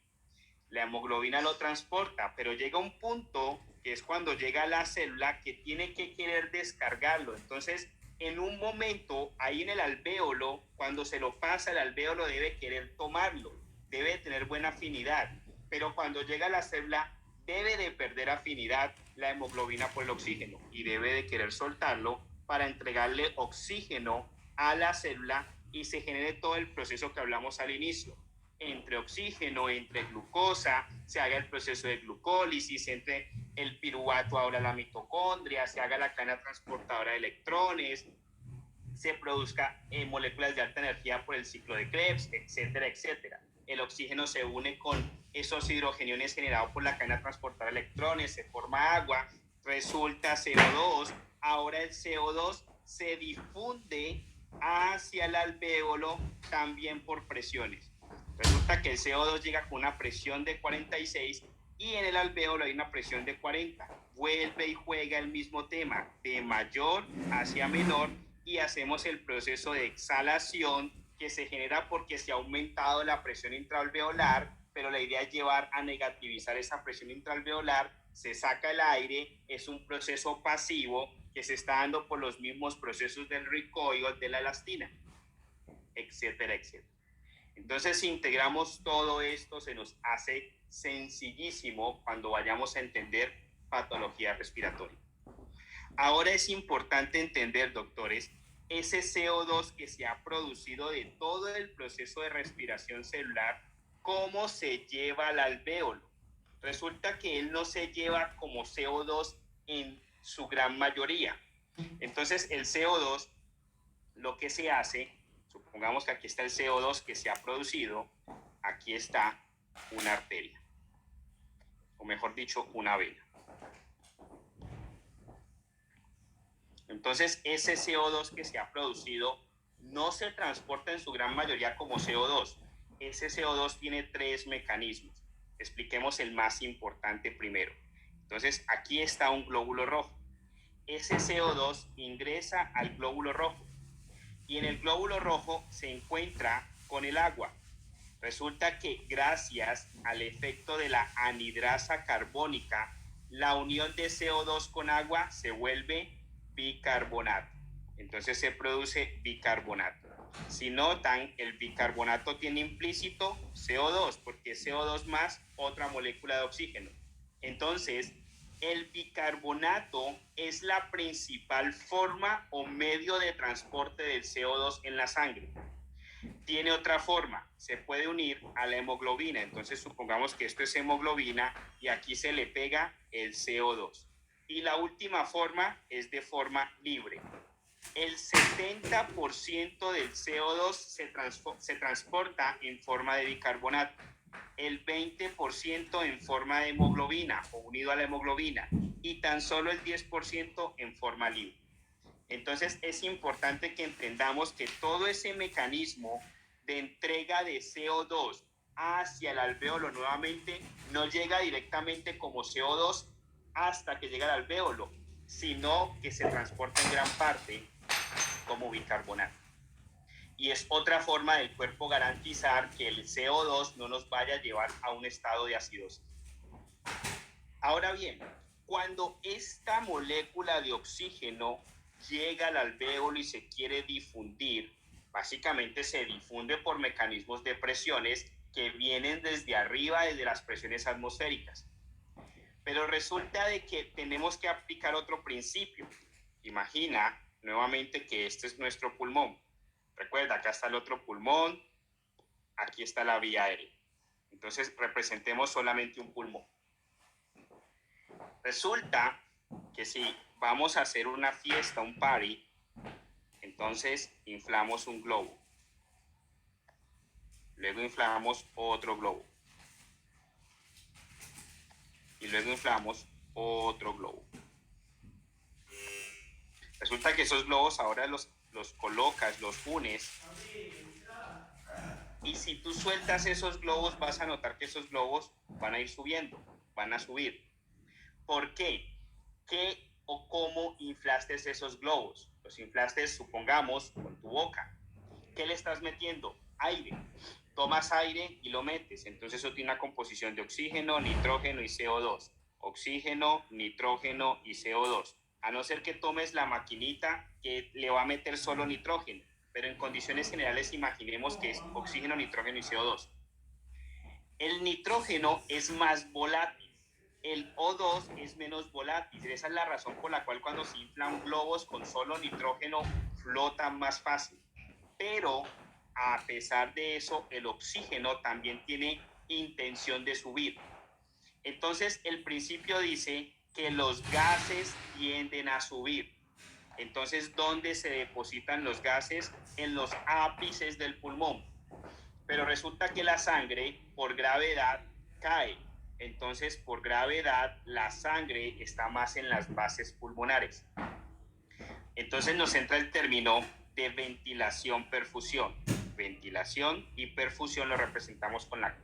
La hemoglobina lo transporta, pero llega un punto que es cuando llega a la célula que tiene que querer descargarlo. Entonces, en un momento, ahí en el alvéolo, cuando se lo pasa, el alvéolo debe querer tomarlo, debe tener buena afinidad, pero cuando llega a la célula, debe de perder afinidad la hemoglobina por el oxígeno y debe de querer soltarlo para entregarle oxígeno a la célula y se genere todo el proceso que hablamos al inicio. Entre oxígeno, entre glucosa, se haga el proceso de glucólisis, entre el piruvato ahora la mitocondria, se haga la cadena transportadora de electrones, se produzca moléculas de alta energía por el ciclo de Krebs, etcétera, etcétera. El oxígeno se une con esos hidrogeniones generados por la cadena transportadora de electrones, se forma agua, resulta CO2. Ahora el CO2 se difunde hacia el alvéolo también por presiones. Resulta que el CO2 llega con una presión de 46 y en el alvéolo hay una presión de 40. Vuelve y juega el mismo tema, de mayor hacia menor, y hacemos el proceso de exhalación que se genera porque se ha aumentado la presión intraalveolar, pero la idea es llevar a negativizar esa presión intraalveolar, se saca el aire, es un proceso pasivo que se está dando por los mismos procesos del recoil, de la elastina, etcétera, etcétera. Entonces, si integramos todo esto, se nos hace sencillísimo cuando vayamos a entender patología respiratoria. Ahora es importante entender, doctores, ese CO2 que se ha producido de todo el proceso de respiración celular, ¿cómo se lleva al alvéolo? Resulta que él no se lleva como CO2 en su gran mayoría. Entonces, el CO2, lo que se hace, supongamos que aquí está el CO2 que se ha producido, aquí está una arteria, o mejor dicho, una vena. Entonces, ese CO2 que se ha producido no se transporta en su gran mayoría como CO2. Ese CO2 tiene 3 mecanismos. Expliquemos el más importante primero. Entonces, aquí está un glóbulo rojo. Ese CO2 ingresa al glóbulo rojo y en el glóbulo rojo se encuentra con el agua. Resulta que gracias al efecto de la anhidrasa carbónica, la unión de CO2 con agua se vuelve bicarbonato. Entonces se produce bicarbonato. Si notan, el bicarbonato tiene implícito CO2, porque CO2 más otra molécula de oxígeno. Entonces, el bicarbonato es la principal forma o medio de transporte del CO2 en la sangre. Tiene otra forma, se puede unir a la hemoglobina. Entonces supongamos que esto es hemoglobina y aquí se le pega el CO2. Y la última forma es de forma libre. El 70% del CO2 se transporta en forma de bicarbonato, el 20% en forma de hemoglobina o unido a la hemoglobina y tan solo el 10% en forma libre. Entonces es importante que entendamos que todo ese mecanismo de entrega de CO2 hacia el alvéolo nuevamente no llega directamente como CO2 hasta que llega al alvéolo, sino que se transporta en gran parte como bicarbonato. Y es otra forma del cuerpo garantizar que el CO2 no nos vaya a llevar a un estado de acidosis. Ahora bien, Cuando esta molécula de oxígeno llega al alvéolo y se quiere difundir, básicamente se difunde por mecanismos de presiones que vienen desde arriba, desde las presiones atmosféricas. Pero resulta de que tenemos que aplicar otro principio. Imagina nuevamente que este es nuestro pulmón. Recuerda, acá está el otro pulmón, aquí está la vía aérea. Entonces representemos solamente un pulmón. Resulta que si vamos a hacer una fiesta, un party, entonces inflamos un globo. Luego inflamos otro globo. Y luego inflamos otro globo. Resulta que esos globos ahora los colocas, los unes. Y si tú sueltas esos globos, vas a notar que esos globos van a ir subiendo, van a subir. ¿Por qué? ¿Qué o cómo inflaste esos globos? Los inflaste, supongamos, con tu boca. ¿Qué le estás metiendo? Aire. Tomas aire y lo metes. Entonces eso tiene una composición de oxígeno, nitrógeno y CO2. Oxígeno, nitrógeno y CO2. A no ser que tomes la maquinita que le va a meter solo nitrógeno. Pero en condiciones generales imaginemos que es oxígeno, nitrógeno y CO2. El nitrógeno es más volátil. El O2 es menos volátil. Esa es la razón por la cual cuando se inflan globos con solo nitrógeno flotan más fácil. Pero a pesar de eso, el oxígeno también tiene intención de subir. Entonces, el principio dice que los gases tienden a subir. Entonces, ¿dónde se depositan los gases? En los ápices del pulmón. Pero resulta que la sangre, por gravedad, cae. Entonces, por gravedad, la sangre está más en las bases pulmonares. Entonces nos entra el término de ventilación-perfusión. Ventilación y perfusión lo representamos con la.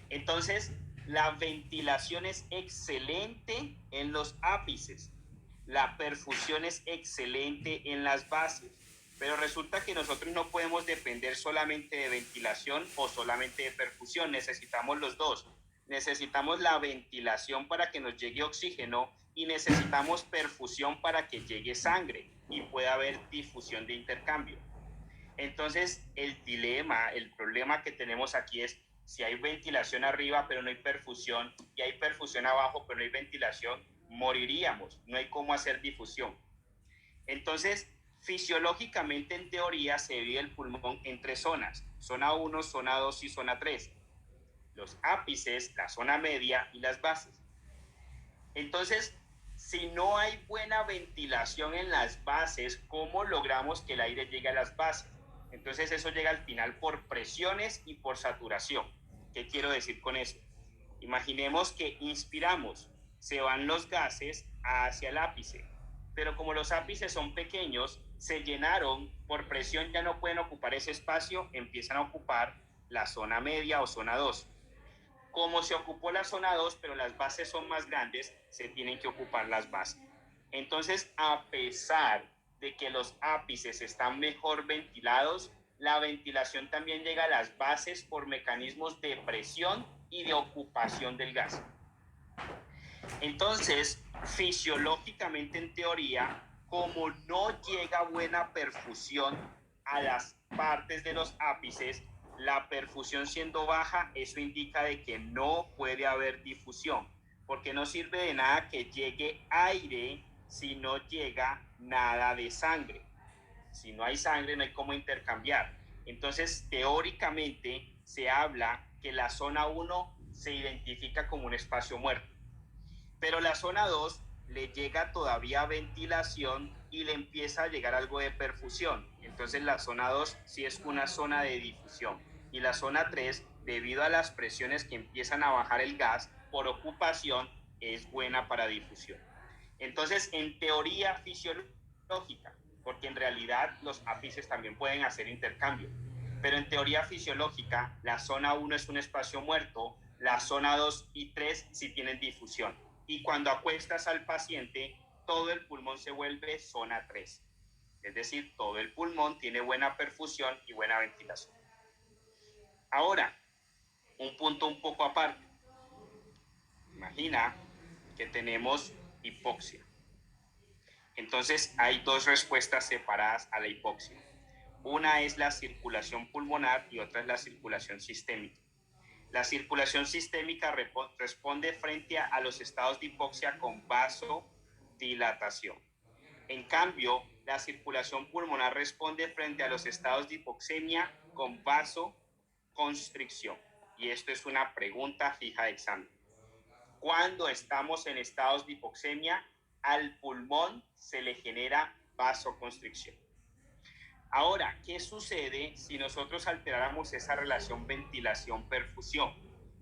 Entonces, la ventilación es excelente en los ápices. La perfusión es excelente en las bases. Pero resulta que nosotros no podemos depender solamente de ventilación o solamente de perfusión. Necesitamos los dos. Necesitamos la ventilación para que nos llegue oxígeno y necesitamos perfusión para que llegue sangre y pueda haber difusión de intercambio. Entonces, el dilema, el problema que tenemos aquí es si hay ventilación arriba pero no hay perfusión y hay perfusión abajo pero no hay ventilación, moriríamos, no hay cómo hacer difusión. Entonces, fisiológicamente en teoría se divide el pulmón en tres zonas, zona 1, zona 2 y zona 3. Los ápices, la zona media y las bases. Entonces, si no hay buena ventilación en las bases, ¿cómo logramos que el aire llegue a las bases? Entonces eso llega al final por presiones y por saturación. ¿Qué quiero decir con eso? Imaginemos que inspiramos, se van los gases hacia el ápice, pero como los ápices son pequeños, se llenaron, por presión ya no pueden ocupar ese espacio, empiezan a ocupar la zona media o zona 2. Como se ocupó la zona 2, pero las bases son más grandes, se tienen que ocupar las bases. Entonces, a pesar de que los ápices están mejor ventilados, la ventilación también llega a las bases por mecanismos de presión y de ocupación del gas. Entonces, fisiológicamente en teoría, como no llega buena perfusión a las partes de los ápices, la perfusión siendo baja, eso indica de que no puede haber difusión, porque no sirve de nada que llegue aire si no llega nada de sangre. Si no hay sangre, no hay cómo intercambiar. Entonces, teóricamente, se habla que la zona 1 se identifica como un espacio muerto. Pero la zona 2 le llega todavía ventilación y le empieza a llegar algo de perfusión. Entonces la zona 2 sí es una zona de difusión. Y la zona 3, debido a las presiones que empiezan a bajar el gas por ocupación, es buena para difusión. Entonces, en teoría fisiológica, porque en realidad los ápices también pueden hacer intercambio, pero en teoría fisiológica, la zona 1 es un espacio muerto, la zona 2 y 3 sí tienen difusión. Y cuando acuestas al paciente, todo el pulmón se vuelve zona 3. Es decir, todo el pulmón tiene buena perfusión y buena ventilación. Ahora, un punto un poco aparte. Imagina que tenemos hipoxia. Entonces hay dos respuestas separadas a la hipoxia. Una es la circulación pulmonar y otra es la circulación sistémica. La circulación sistémica responde frente a los estados de hipoxia con vasodilatación. En cambio, la circulación pulmonar responde frente a los estados de hipoxemia con vasoconstricción. Y esto es una pregunta fija de examen. Cuando estamos en estados de hipoxemia, al pulmón se le genera vasoconstricción. Ahora, ¿qué sucede si nosotros alteráramos esa relación ventilación-perfusión?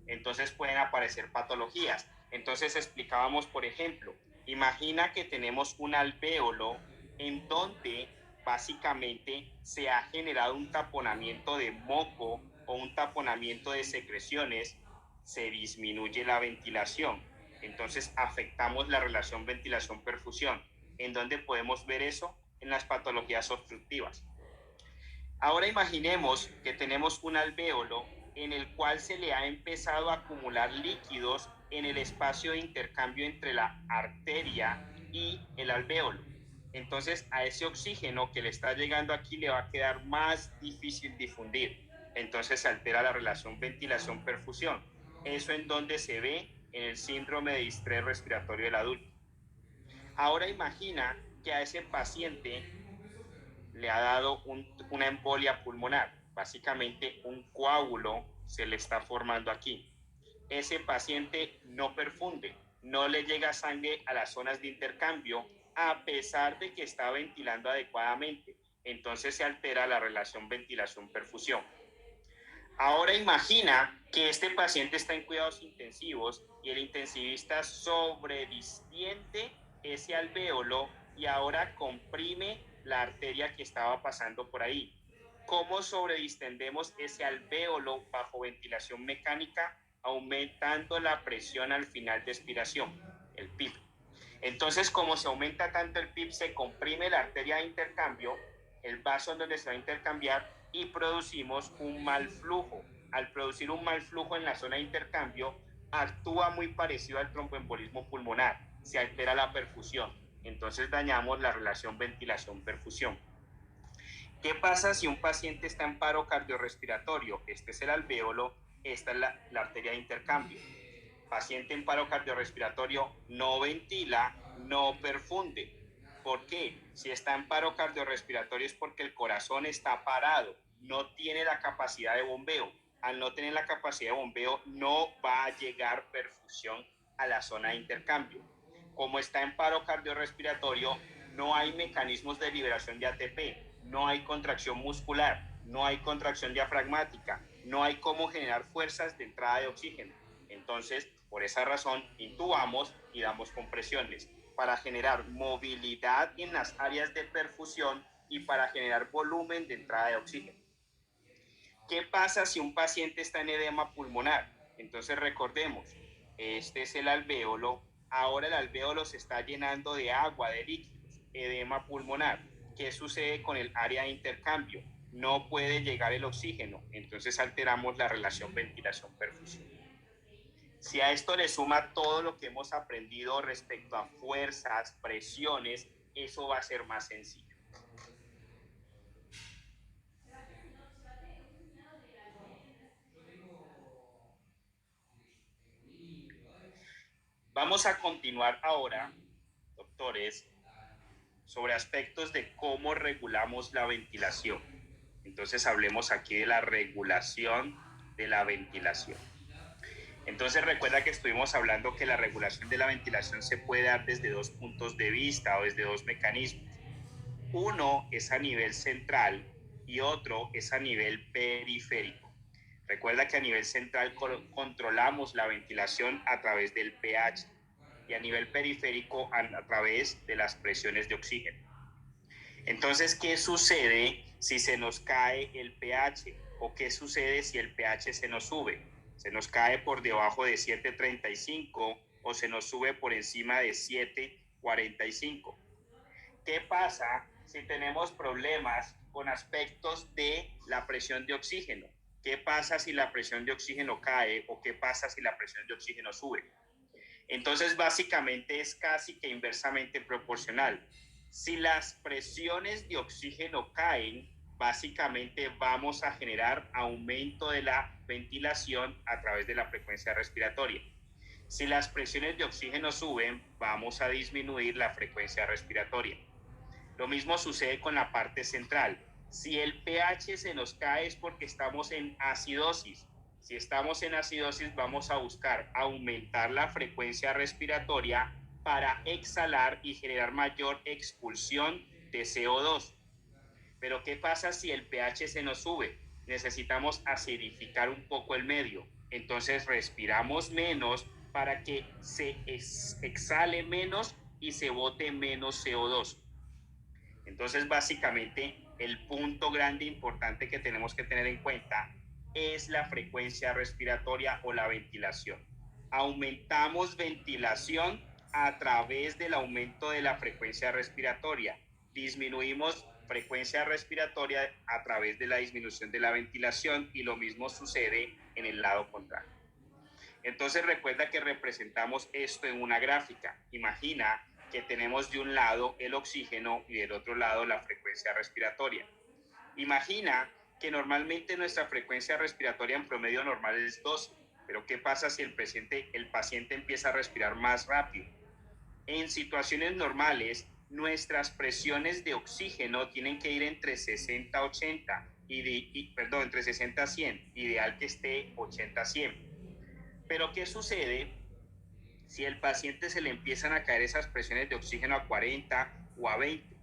Entonces pueden aparecer patologías. Entonces explicábamos, por ejemplo, imagina que tenemos un alvéolo en donde básicamente se ha generado un taponamiento de moco o un taponamiento de secreciones, se disminuye la ventilación. Entonces afectamos la relación ventilación-perfusión. ¿En dónde podemos ver eso? En las patologías obstructivas. Ahora imaginemos que tenemos un alvéolo en el cual se le ha empezado a acumular líquidos en el espacio de intercambio entre la arteria y el alvéolo. Entonces a ese oxígeno que le está llegando aquí le va a quedar más difícil difundir. Entonces se altera la relación ventilación-perfusión. Eso en donde se ve en el síndrome de distrés respiratorio del adulto. Ahora imagina que a ese paciente le ha dado una embolia pulmonar. Básicamente un coágulo se le está formando aquí. Ese paciente no perfunde, no le llega sangre a las zonas de intercambio a pesar de que está ventilando adecuadamente. Entonces se altera la relación ventilación-perfusión. Ahora imagina que este paciente está en cuidados intensivos y el intensivista sobredistiende ese alvéolo y ahora comprime la arteria que estaba pasando por ahí. ¿Cómo sobredistendemos ese alvéolo bajo ventilación mecánica? Aumentando la presión al final de expiración, el PIP. Entonces, como se aumenta tanto el PIP, se comprime la arteria de intercambio, el vaso en donde se va a intercambiar, y producimos un mal flujo. Al producir un mal flujo en la zona de intercambio, actúa muy parecido al tromboembolismo pulmonar, se altera la perfusión, entonces dañamos la relación ventilación-perfusión. ¿Qué pasa si un paciente está en paro cardiorrespiratorio? Este es el alvéolo, esta es la arteria de intercambio. Paciente en paro cardiorrespiratorio no ventila, no perfunde. ¿Por qué? Si está en paro cardiorrespiratorio es porque el corazón está parado, no tiene la capacidad de bombeo. Al no tener la capacidad de bombeo, no va a llegar perfusión a la zona de intercambio. Como está en paro cardiorrespiratorio, no hay mecanismos de liberación de ATP, no hay contracción muscular, no hay contracción diafragmática, no hay cómo generar fuerzas de entrada de oxígeno. Entonces, por esa razón, intubamos y damos compresiones para generar movilidad en las áreas de perfusión y para generar volumen de entrada de oxígeno. ¿Qué pasa si un paciente está en edema pulmonar? Entonces recordemos, este es el alvéolo, ahora el alvéolo se está llenando de agua, de líquidos, edema pulmonar. ¿Qué sucede con el área de intercambio? No puede llegar el oxígeno, entonces alteramos la relación ventilación-perfusión. Si a esto le suma todo lo que hemos aprendido respecto a fuerzas, presiones, eso va a ser más sencillo. Vamos a continuar ahora, doctores, sobre aspectos de cómo regulamos la ventilación. Entonces hablemos aquí de la regulación de la ventilación. Entonces recuerda que estuvimos hablando que la regulación de la ventilación se puede dar desde dos puntos de vista o desde dos mecanismos. Uno es a nivel central y otro es a nivel periférico. Recuerda que a nivel central controlamos la ventilación a través del pH y a nivel periférico a través de las presiones de oxígeno. Entonces, ¿qué sucede si se nos cae el pH? ¿O qué sucede si el pH se nos sube? ¿Se nos cae por debajo de 7.35 o se nos sube por encima de 7.45? ¿Qué pasa si tenemos problemas con aspectos de la presión de oxígeno? ¿Qué pasa si la presión de oxígeno cae o qué pasa si la presión de oxígeno sube? Entonces, básicamente es casi que inversamente proporcional. Si las presiones de oxígeno caen, básicamente vamos a generar aumento de la ventilación a través de la frecuencia respiratoria. Si las presiones de oxígeno suben, vamos a disminuir la frecuencia respiratoria. Lo mismo sucede con la parte central. Si el pH se nos cae es porque estamos en acidosis. Si estamos en acidosis, vamos a buscar aumentar la frecuencia respiratoria para exhalar y generar mayor expulsión de CO2. Pero ¿qué pasa si el pH se nos sube? Necesitamos acidificar un poco el medio. Entonces respiramos menos para que se exhale menos y se bote menos CO2. Entonces, básicamente, el punto grande importante que tenemos que tener en cuenta es la frecuencia respiratoria o la ventilación. Aumentamos ventilación a través del aumento de la frecuencia respiratoria. Disminuimos frecuencia respiratoria a través de la disminución de la ventilación y lo mismo sucede en el lado contrario. Entonces recuerda que representamos esto en una gráfica. Imagina que tenemos de un lado el oxígeno y del otro lado la frecuencia respiratoria. Imagina que normalmente nuestra frecuencia respiratoria en promedio normal es 12, pero ¿qué pasa si el paciente empieza a respirar más rápido? En situaciones normales, nuestras presiones de oxígeno tienen que ir entre 60 a 80, entre 60 a 100, ideal que esté 80 a 100. Pero ¿qué sucede si el paciente se le empiezan a caer esas presiones de oxígeno a 40 o a 20?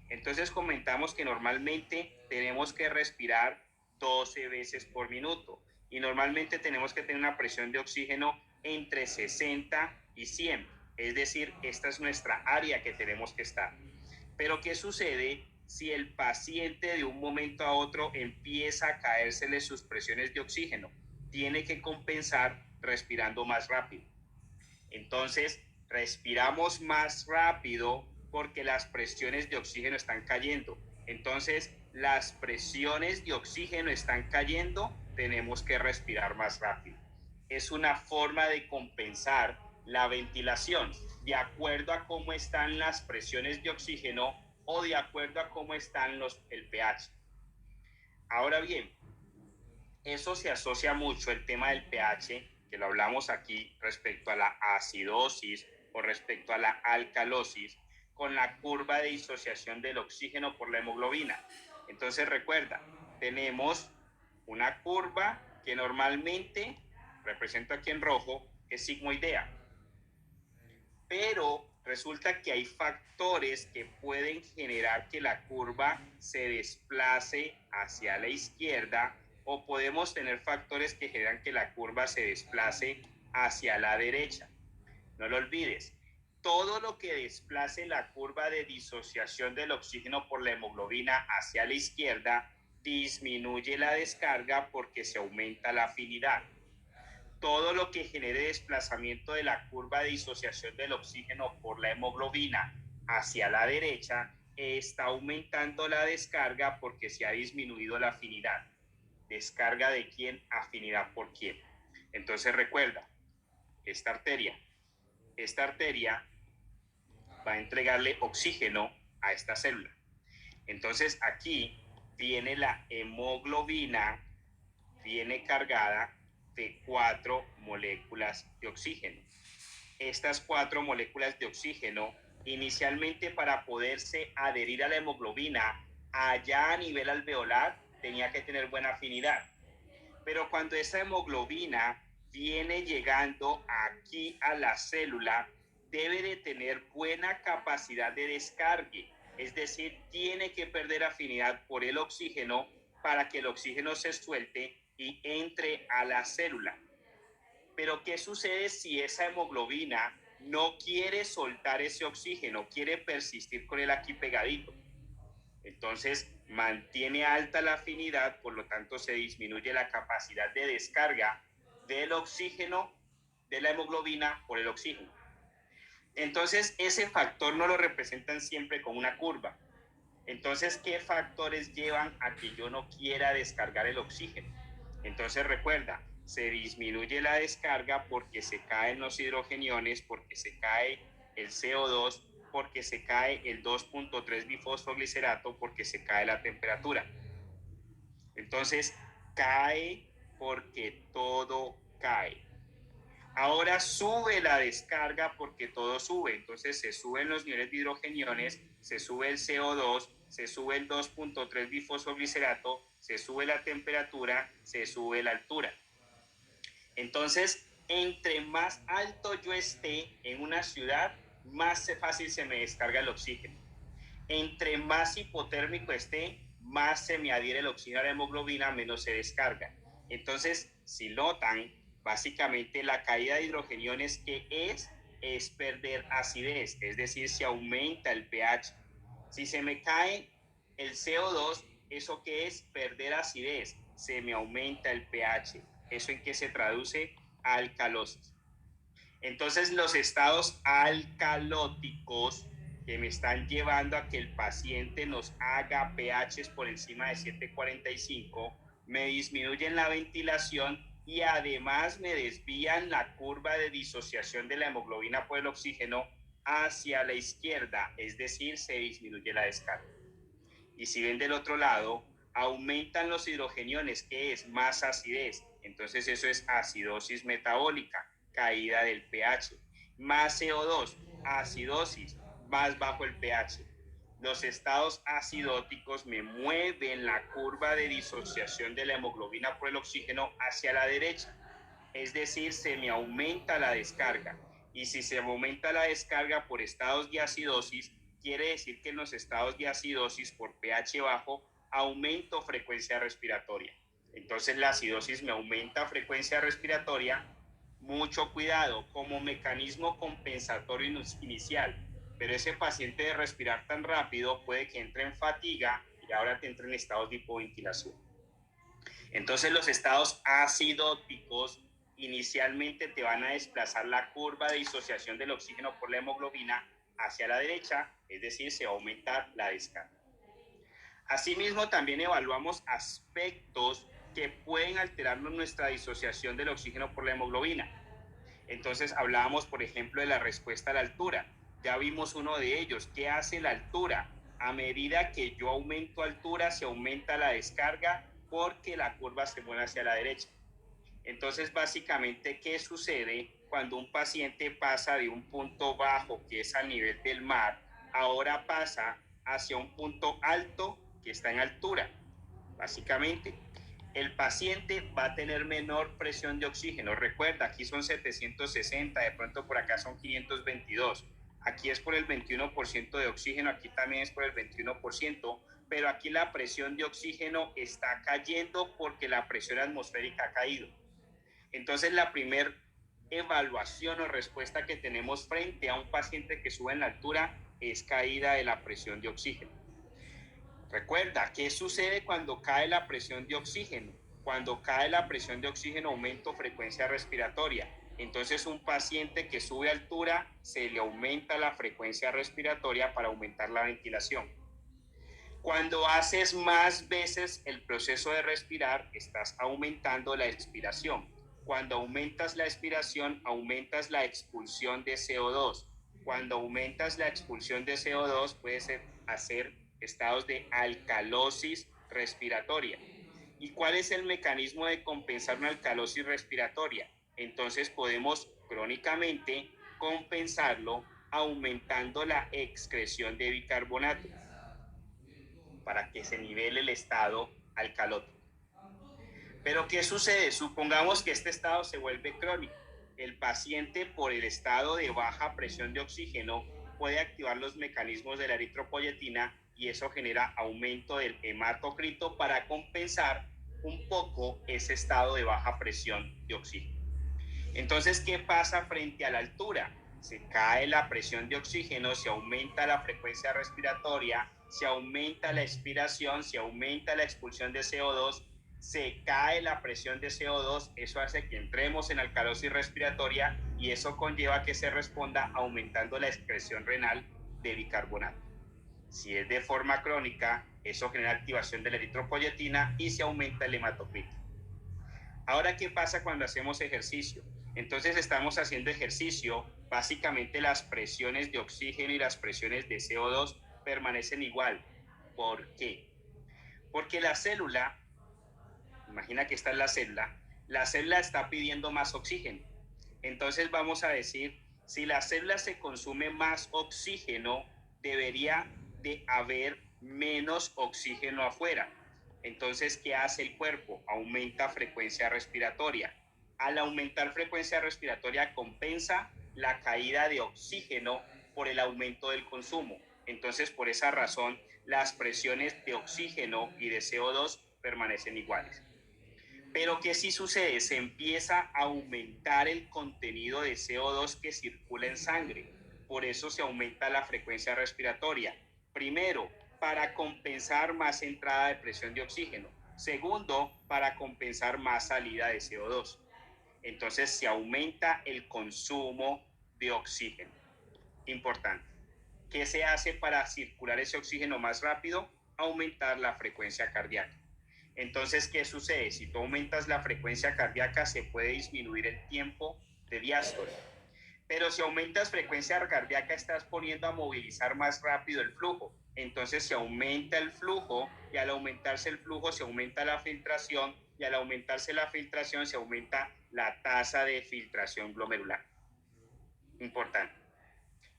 Entonces comentamos que normalmente tenemos que respirar 12 veces por minuto y normalmente tenemos que tener una presión de oxígeno entre 60 y 100. Es decir, esta es nuestra área que tenemos que estar. Pero ¿qué sucede si el paciente de un momento a otro empieza a caérsele sus presiones de oxígeno? Tiene que compensar respirando más rápido. Entonces, respiramos más rápido porque las presiones de oxígeno están cayendo. Entonces, las presiones de oxígeno están cayendo, tenemos que respirar más rápido. Es una forma de compensar la ventilación de acuerdo a cómo están las presiones de oxígeno o de acuerdo a cómo están el pH. Ahora bien, eso se asocia mucho el tema del pH, que lo hablamos aquí respecto a la acidosis o respecto a la alcalosis, con la curva de disociación del oxígeno por la hemoglobina. Entonces recuerda, tenemos una curva que normalmente, represento aquí en rojo, es sigmoidea. Pero resulta que hay factores que pueden generar que la curva se desplace hacia la izquierda o podemos tener factores que generan que la curva se desplace hacia la derecha. No lo olvides, todo lo que desplace la curva de disociación del oxígeno por la hemoglobina hacia la izquierda disminuye la descarga porque se aumenta la afinidad. Todo lo que genere desplazamiento de la curva de disociación del oxígeno por la hemoglobina hacia la derecha está aumentando la descarga porque se ha disminuido la afinidad. ¿Descarga de quién? Afinidad por quién. Entonces recuerda, esta arteria va a entregarle oxígeno a esta célula. Entonces aquí viene la hemoglobina, viene cargada de 4 moléculas de oxígeno. Estas 4 moléculas de oxígeno, inicialmente para poderse adherir a la hemoglobina allá a nivel alveolar, tenía que tener buena afinidad. Pero cuando esa hemoglobina viene llegando aquí a la célula, debe de tener buena capacidad de descargue. Es decir, tiene que perder afinidad por el oxígeno para que el oxígeno se suelte y entre a la célula. Pero ¿qué sucede si esa hemoglobina no quiere soltar ese oxígeno, quiere persistir con él aquí pegadito? Entonces mantiene alta la afinidad, por lo tanto se disminuye la capacidad de descarga del oxígeno, de la hemoglobina por el oxígeno. Entonces ese factor no lo representan siempre con una curva. Entonces, ¿qué factores llevan a que yo no quiera descargar el oxígeno? Entonces recuerda, se disminuye la descarga porque se caen los hidrogeniones, porque se cae el CO2, porque se cae el 2.3 bifosfoglicerato, porque se cae la temperatura. Entonces, cae porque todo cae. Ahora sube la descarga porque todo sube. Entonces se suben los niveles de hidrogeniones, se sube el CO2, se sube el 2.3 bifosfoglicerato, se sube la temperatura, se sube la altura. Entonces, entre más alto yo esté en una ciudad, más fácil se me descarga el oxígeno. Entre más hipotérmico esté, más se me adhiere el oxígeno a la hemoglobina, menos se descarga. Entonces, si notan, básicamente la caída de hidrogeniones que es perder acidez, es decir, se aumenta el pH. Si se me cae el CO2, ¿eso qué es? Perder acidez, se me aumenta el pH. ¿Eso en qué se traduce? Alcalosis. Entonces los estados alcalóticos que me están llevando a que el paciente nos haga pHs por encima de 745, me disminuyen la ventilación y además me desvían la curva de disociación de la hemoglobina por el oxígeno hacia la izquierda, es decir, se disminuye la descarga. Y si ven del otro lado, aumentan los hidrogeniones, que es más acidez. Entonces eso es acidosis metabólica, caída del pH. Más CO2, acidosis, más bajo el pH. Los estados acidóticos me mueven la curva de disociación de la hemoglobina por el oxígeno hacia la derecha. Es decir, se me aumenta la descarga. Y si se me aumenta la descarga por estados de acidosis, quiere decir que en los estados de acidosis por pH bajo aumento frecuencia respiratoria. Entonces la acidosis me aumenta frecuencia respiratoria. Mucho cuidado como mecanismo compensatorio inicial, pero ese paciente de respirar tan rápido puede que entre en fatiga y ahora te entre en estados de hipoventilación. Entonces los estados acidóticos inicialmente te van a desplazar la curva de disociación del oxígeno por la hemoglobina hacia la derecha, es decir, se va a aumentar la descarga. Asimismo, también evaluamos aspectos que pueden alterarnos nuestra disociación del oxígeno por la hemoglobina. Entonces hablábamos, por ejemplo, de la respuesta a la altura. Ya vimos uno de ellos. ¿Qué hace la altura? A medida que yo aumento altura, se aumenta la descarga porque la curva se mueve hacia la derecha. Entonces, básicamente, ¿qué sucede cuando un paciente pasa de un punto bajo, que es al nivel del mar, ahora pasa hacia un punto alto que está en altura? Básicamente, el paciente va a tener menor presión de oxígeno. Recuerda, aquí son 760, de pronto por acá son 522. Aquí es por el 21% de oxígeno, aquí también es por el 21%, pero aquí la presión de oxígeno está cayendo porque la presión atmosférica ha caído. Entonces, la primera evaluación o respuesta que tenemos frente a un paciente que sube en la altura es caída de la presión de oxígeno. Recuerda, ¿qué sucede cuando cae la presión de oxígeno? Cuando cae la presión de oxígeno, aumento frecuencia respiratoria. Entonces, un paciente que sube a altura, se le aumenta la frecuencia respiratoria para aumentar la ventilación. Cuando haces más veces el proceso de respirar, estás aumentando la expiración. Cuando aumentas la expiración, aumentas la expulsión de CO2. Cuando aumentas la expulsión de CO2, puedes hacer estados de alcalosis respiratoria. ¿Y cuál es el mecanismo de compensar una alcalosis respiratoria? Entonces podemos crónicamente compensarlo aumentando la excreción de bicarbonato para que se nivele el estado alcalótico. Pero ¿qué sucede? Supongamos que este estado se vuelve crónico. El paciente, por el estado de baja presión de oxígeno, puede activar los mecanismos de la eritropoyetina y eso genera aumento del hematocrito para compensar un poco ese estado de baja presión de oxígeno. Entonces, ¿qué pasa frente a la altura? Se cae la presión de oxígeno, se aumenta la frecuencia respiratoria, se aumenta la expiración, se aumenta la expulsión de CO2, se cae la presión de CO2, eso hace que entremos en alcalosis respiratoria y eso conlleva que se responda aumentando la excreción renal de bicarbonato. Si es de forma crónica, eso genera activación de la eritropoyetina y se aumenta el hematocrito. Ahora, ¿qué pasa cuando hacemos ejercicio? Entonces estamos haciendo ejercicio, básicamente las presiones de oxígeno y las presiones de CO2 permanecen igual. ¿Por qué? Porque la célula, imagina que esta es la célula está pidiendo más oxígeno. Entonces vamos a decir, si la célula se consume más oxígeno, debería de haber menos oxígeno afuera. Entonces, ¿qué hace el cuerpo? Aumenta frecuencia respiratoria. Al aumentar frecuencia respiratoria compensa la caída de oxígeno por el aumento del consumo. Entonces, por esa razón, las presiones de oxígeno y de CO2 permanecen iguales. Pero ¿qué sí sucede? Se empieza a aumentar el contenido de CO2 que circula en sangre. Por eso se aumenta la frecuencia respiratoria. Primero, para compensar más entrada de presión de oxígeno. Segundo, para compensar más salida de CO2. Entonces se aumenta el consumo de oxígeno. Importante. ¿Qué se hace para circular ese oxígeno más rápido? Aumentar la frecuencia cardíaca. Entonces, ¿qué sucede? Si tú aumentas la frecuencia cardíaca, se puede disminuir el tiempo de diástole. Pero si aumentas frecuencia cardíaca, estás poniendo a movilizar más rápido el flujo. Entonces se aumenta el flujo y al aumentarse el flujo se aumenta la filtración y al aumentarse la filtración se aumenta la tasa de filtración glomerular. Importante.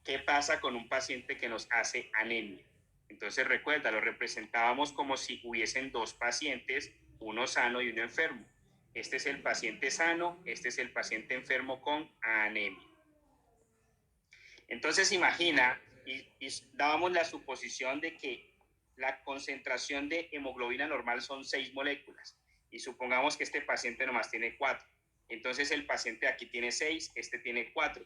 ¿Qué pasa con un paciente que nos hace anemia? Entonces recuerda, lo representábamos como si hubiesen dos pacientes, uno sano y uno enfermo. Este es el paciente sano, este es el paciente enfermo con anemia. Entonces imagina, y dábamos la suposición de que la concentración de hemoglobina normal son 6 moléculas, y supongamos que este paciente nomás tiene 4. Entonces el paciente aquí tiene 6, este tiene 4.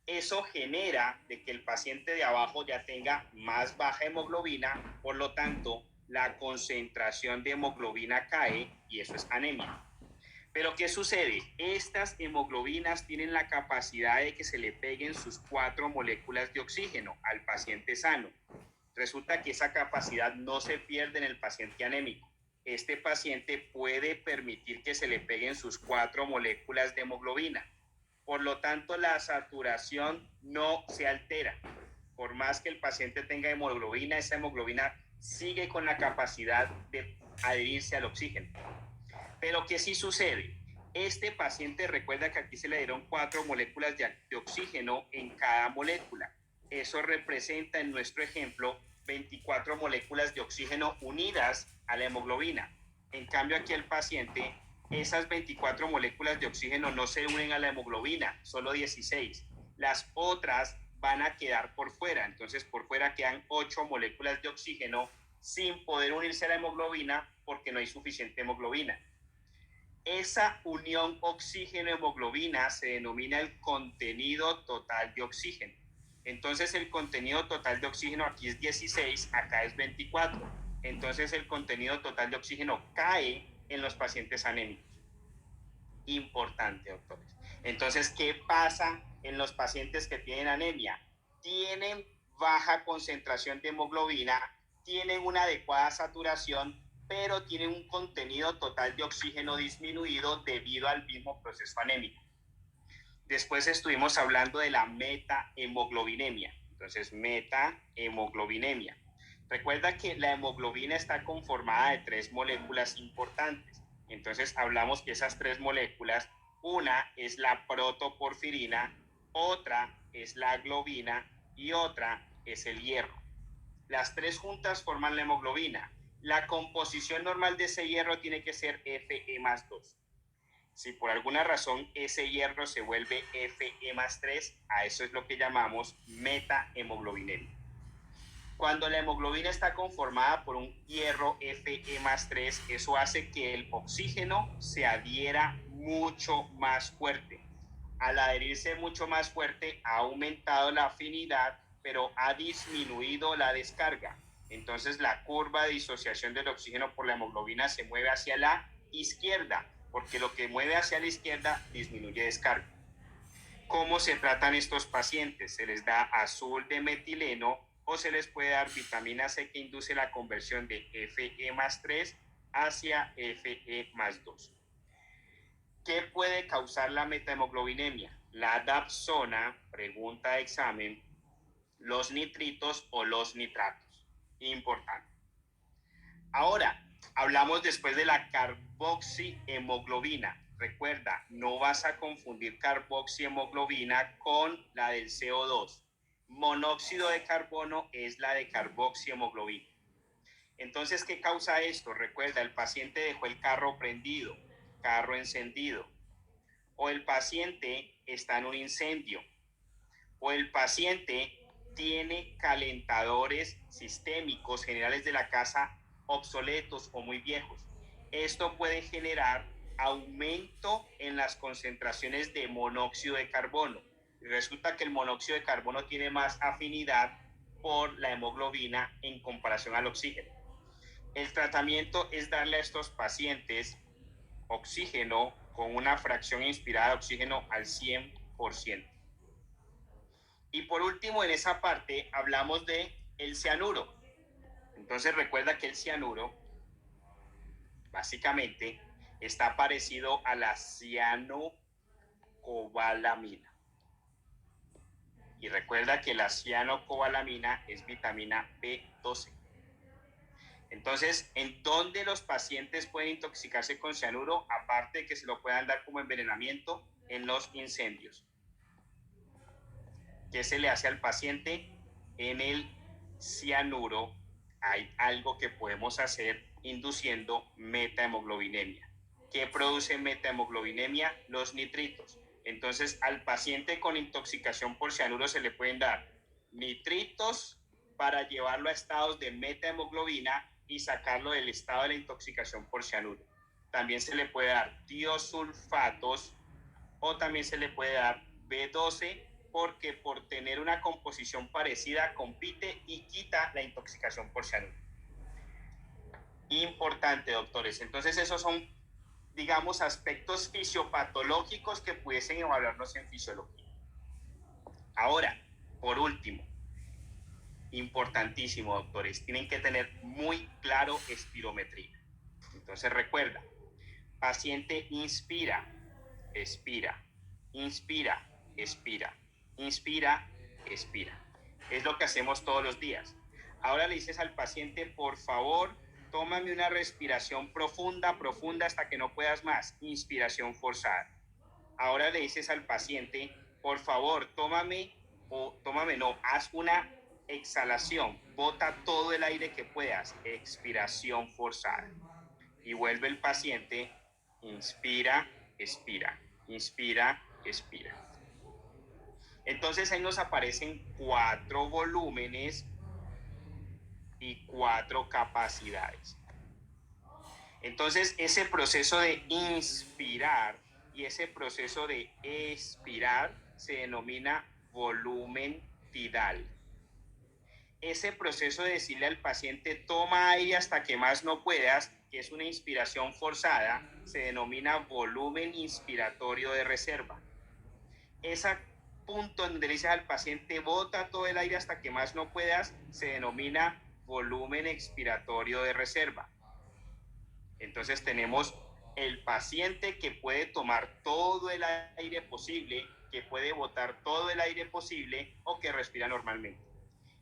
Eso genera de que el paciente de abajo ya tenga más baja hemoglobina, por lo tanto, la concentración de hemoglobina cae y eso es anemia. Pero ¿qué sucede? Estas hemoglobinas tienen la capacidad de que se le peguen sus 4 moléculas de oxígeno al paciente sano. Resulta que esa capacidad no se pierde en el paciente anémico. Este paciente puede permitir que se le peguen sus 4 moléculas de hemoglobina. Por lo tanto, la saturación no se altera. Por más que el paciente tenga hemoglobina, esa hemoglobina sigue con la capacidad de adherirse al oxígeno. Pero ¿qué sí sucede? Este paciente, recuerda que aquí se le dieron 4 moléculas de oxígeno en cada molécula. Eso representa en nuestro ejemplo 24 moléculas de oxígeno unidas a la hemoglobina. En cambio aquí el paciente, esas 24 moléculas de oxígeno no se unen a la hemoglobina, solo 16. Las otras van a quedar por fuera, entonces por fuera quedan 8 moléculas de oxígeno sin poder unirse a la hemoglobina porque no hay suficiente hemoglobina. Esa unión oxígeno-hemoglobina se denomina el contenido total de oxígeno. Entonces el contenido total de oxígeno aquí es 16, acá es 24. Entonces el contenido total de oxígeno cae en los pacientes anémicos. Importante, doctores. Entonces, ¿qué pasa en los pacientes que tienen anemia? Tienen baja concentración de hemoglobina, tienen una adecuada saturación, pero tienen un contenido total de oxígeno disminuido debido al mismo proceso anémico. Después estuvimos hablando de la metahemoglobinemia. Entonces, metahemoglobinemia. Recuerda que la hemoglobina está conformada de 3 moléculas importantes. Entonces, hablamos que esas 3 moléculas, una es la protoporfirina, otra es la globina y otra es el hierro. Las 3 juntas forman la hemoglobina. La composición normal de ese hierro tiene que ser Fe+2. Si por alguna razón ese hierro se vuelve Fe+3, a eso es lo que llamamos metahemoglobinemia. Cuando la hemoglobina está conformada por un hierro Fe+3, eso hace que el oxígeno se adhiera mucho más fuerte. Al adherirse mucho más fuerte, ha aumentado la afinidad, pero ha disminuido la descarga. Entonces la curva de disociación del oxígeno por la hemoglobina se mueve hacia la izquierda, porque lo que mueve hacia la izquierda disminuye descarga. ¿Cómo se tratan estos pacientes? Se les da azul de metileno o se les puede dar vitamina C que induce la conversión de Fe+3 hacia Fe+2. ¿Qué puede causar la metahemoglobinemia? La dapsona, pregunta de examen, los nitritos o los nitratos. Importante. Ahora, hablamos después de la carboxihemoglobina. Recuerda, no vas a confundir carboxihemoglobina con la del CO2. Monóxido de carbono es la de carboxihemoglobina. Entonces, ¿qué causa esto? Recuerda, el paciente dejó el carro prendido, carro encendido, o el paciente está en un incendio, o el paciente tiene calentadores sistémicos generales de la casa obsoletos o muy viejos. Esto puede generar aumento en las concentraciones de monóxido de carbono. Y resulta que el monóxido de carbono tiene más afinidad por la hemoglobina en comparación al oxígeno. El tratamiento es darle a estos pacientes oxígeno con una fracción inspirada de oxígeno al 100%. Y por último, en esa parte hablamos de el cianuro. Entonces recuerda que el cianuro básicamente está parecido a la cianocobalamina. Y recuerda que la cianocobalamina es vitamina B12. Entonces, ¿en dónde los pacientes pueden intoxicarse con cianuro? Aparte de que se lo puedan dar como envenenamiento, en los incendios. ¿Qué se le hace al paciente? En el cianuro hay algo que podemos hacer induciendo metahemoglobinemia. ¿Qué produce metahemoglobinemia? Los nitritos. Entonces, al paciente con intoxicación por cianuro se le pueden dar nitritos para llevarlo a estados de metahemoglobina y sacarlo del estado de la intoxicación por cianuro. También se le puede dar tiosulfatos o también se le puede dar B12 porque por tener una composición parecida compite y quita la intoxicación por cianuro. Importante, doctores. Entonces esos son, digamos, aspectos fisiopatológicos que pudiesen evaluarnos en fisiología. Ahora, por último, importantísimo, doctores, tienen que tener muy claro espirometría. Entonces recuerda, paciente inspira, expira, inspira, expira, inspira, expira. Es lo que hacemos todos los días. Ahora le dices al paciente, por favor, tómame una respiración profunda, profunda hasta que no puedas más. Inspiración forzada. Ahora le dices al paciente, por favor, haz una exhalación, bota todo el aire que puedas. Expiración forzada. Y vuelve el paciente, inspira, expira, inspira, expira. Entonces ahí nos aparecen 4 volúmenes y 4 capacidades. Entonces ese proceso de inspirar y ese proceso de expirar se denomina volumen tidal. Ese proceso de decirle al paciente toma aire hasta que más no puedas, que es una inspiración forzada, se denomina volumen inspiratorio de reserva. Ese punto donde le dices al paciente bota todo el aire hasta que más no puedas, se denomina volumen expiratorio de reserva. Entonces tenemos el paciente que puede tomar todo el aire posible, que puede botar todo el aire posible o que respira normalmente.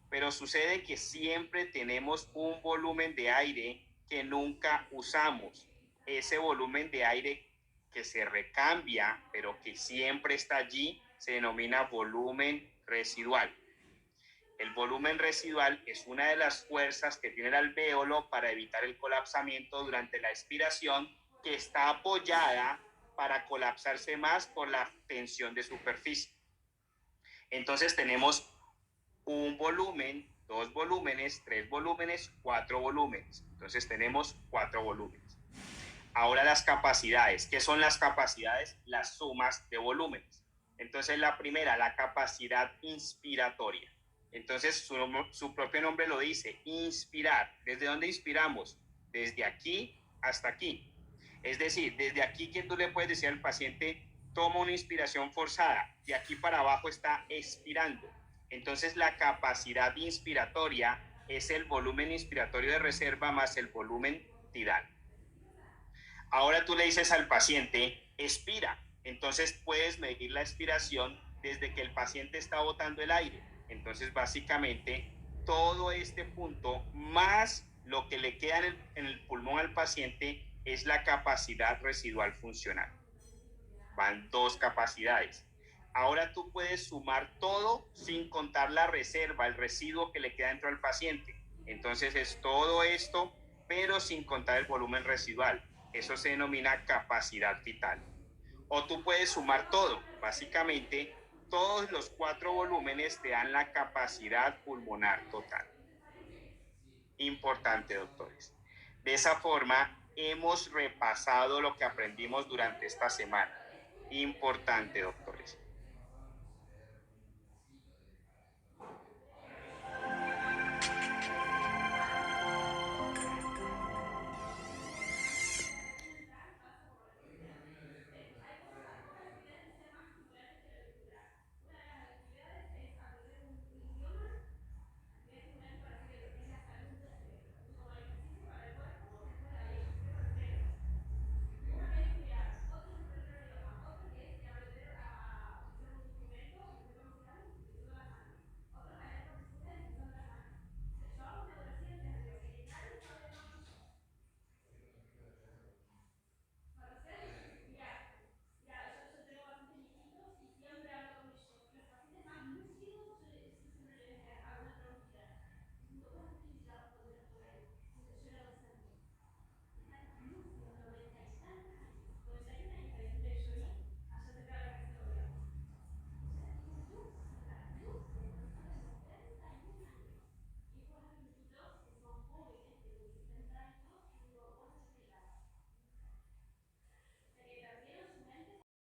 Pero sucede que siempre tenemos un volumen de aire que nunca usamos. Ese volumen de aire que se recambia, pero que siempre está allí, se denomina volumen residual. El volumen residual es una de las fuerzas que tiene el alvéolo para evitar el colapsamiento durante la expiración, que está apoyada para colapsarse más por la tensión de superficie. Entonces tenemos un volumen, 2 volúmenes, 3 volúmenes, 4 volúmenes. Entonces tenemos 4 volúmenes. Ahora las capacidades. ¿Qué son las capacidades? Las sumas de volúmenes. Entonces la primera, la capacidad inspiratoria. Entonces su propio nombre lo dice, inspirar. ¿Desde dónde inspiramos? Desde aquí hasta aquí. Es decir, desde aquí que tú le puedes decir al paciente, toma una inspiración forzada. De aquí para abajo está expirando. Entonces la capacidad inspiratoria es el volumen inspiratorio de reserva más el volumen tidal. Ahora tú le dices al paciente, expira. Entonces puedes medir la expiración desde que el paciente está botando el aire. Entonces básicamente todo este punto más lo que le queda en el pulmón al paciente es la capacidad residual funcional. Van dos capacidades. Ahora tú puedes sumar todo sin contar la reserva, el residuo que le queda dentro del paciente. Entonces es todo esto, pero sin contar el volumen residual. Eso se denomina capacidad vital. O tú puedes sumar todo. Básicamente, todos los 4 volúmenes te dan la capacidad pulmonar total. Importante, doctores. De esa forma, hemos repasado lo que aprendimos durante esta semana. Importante, doctor.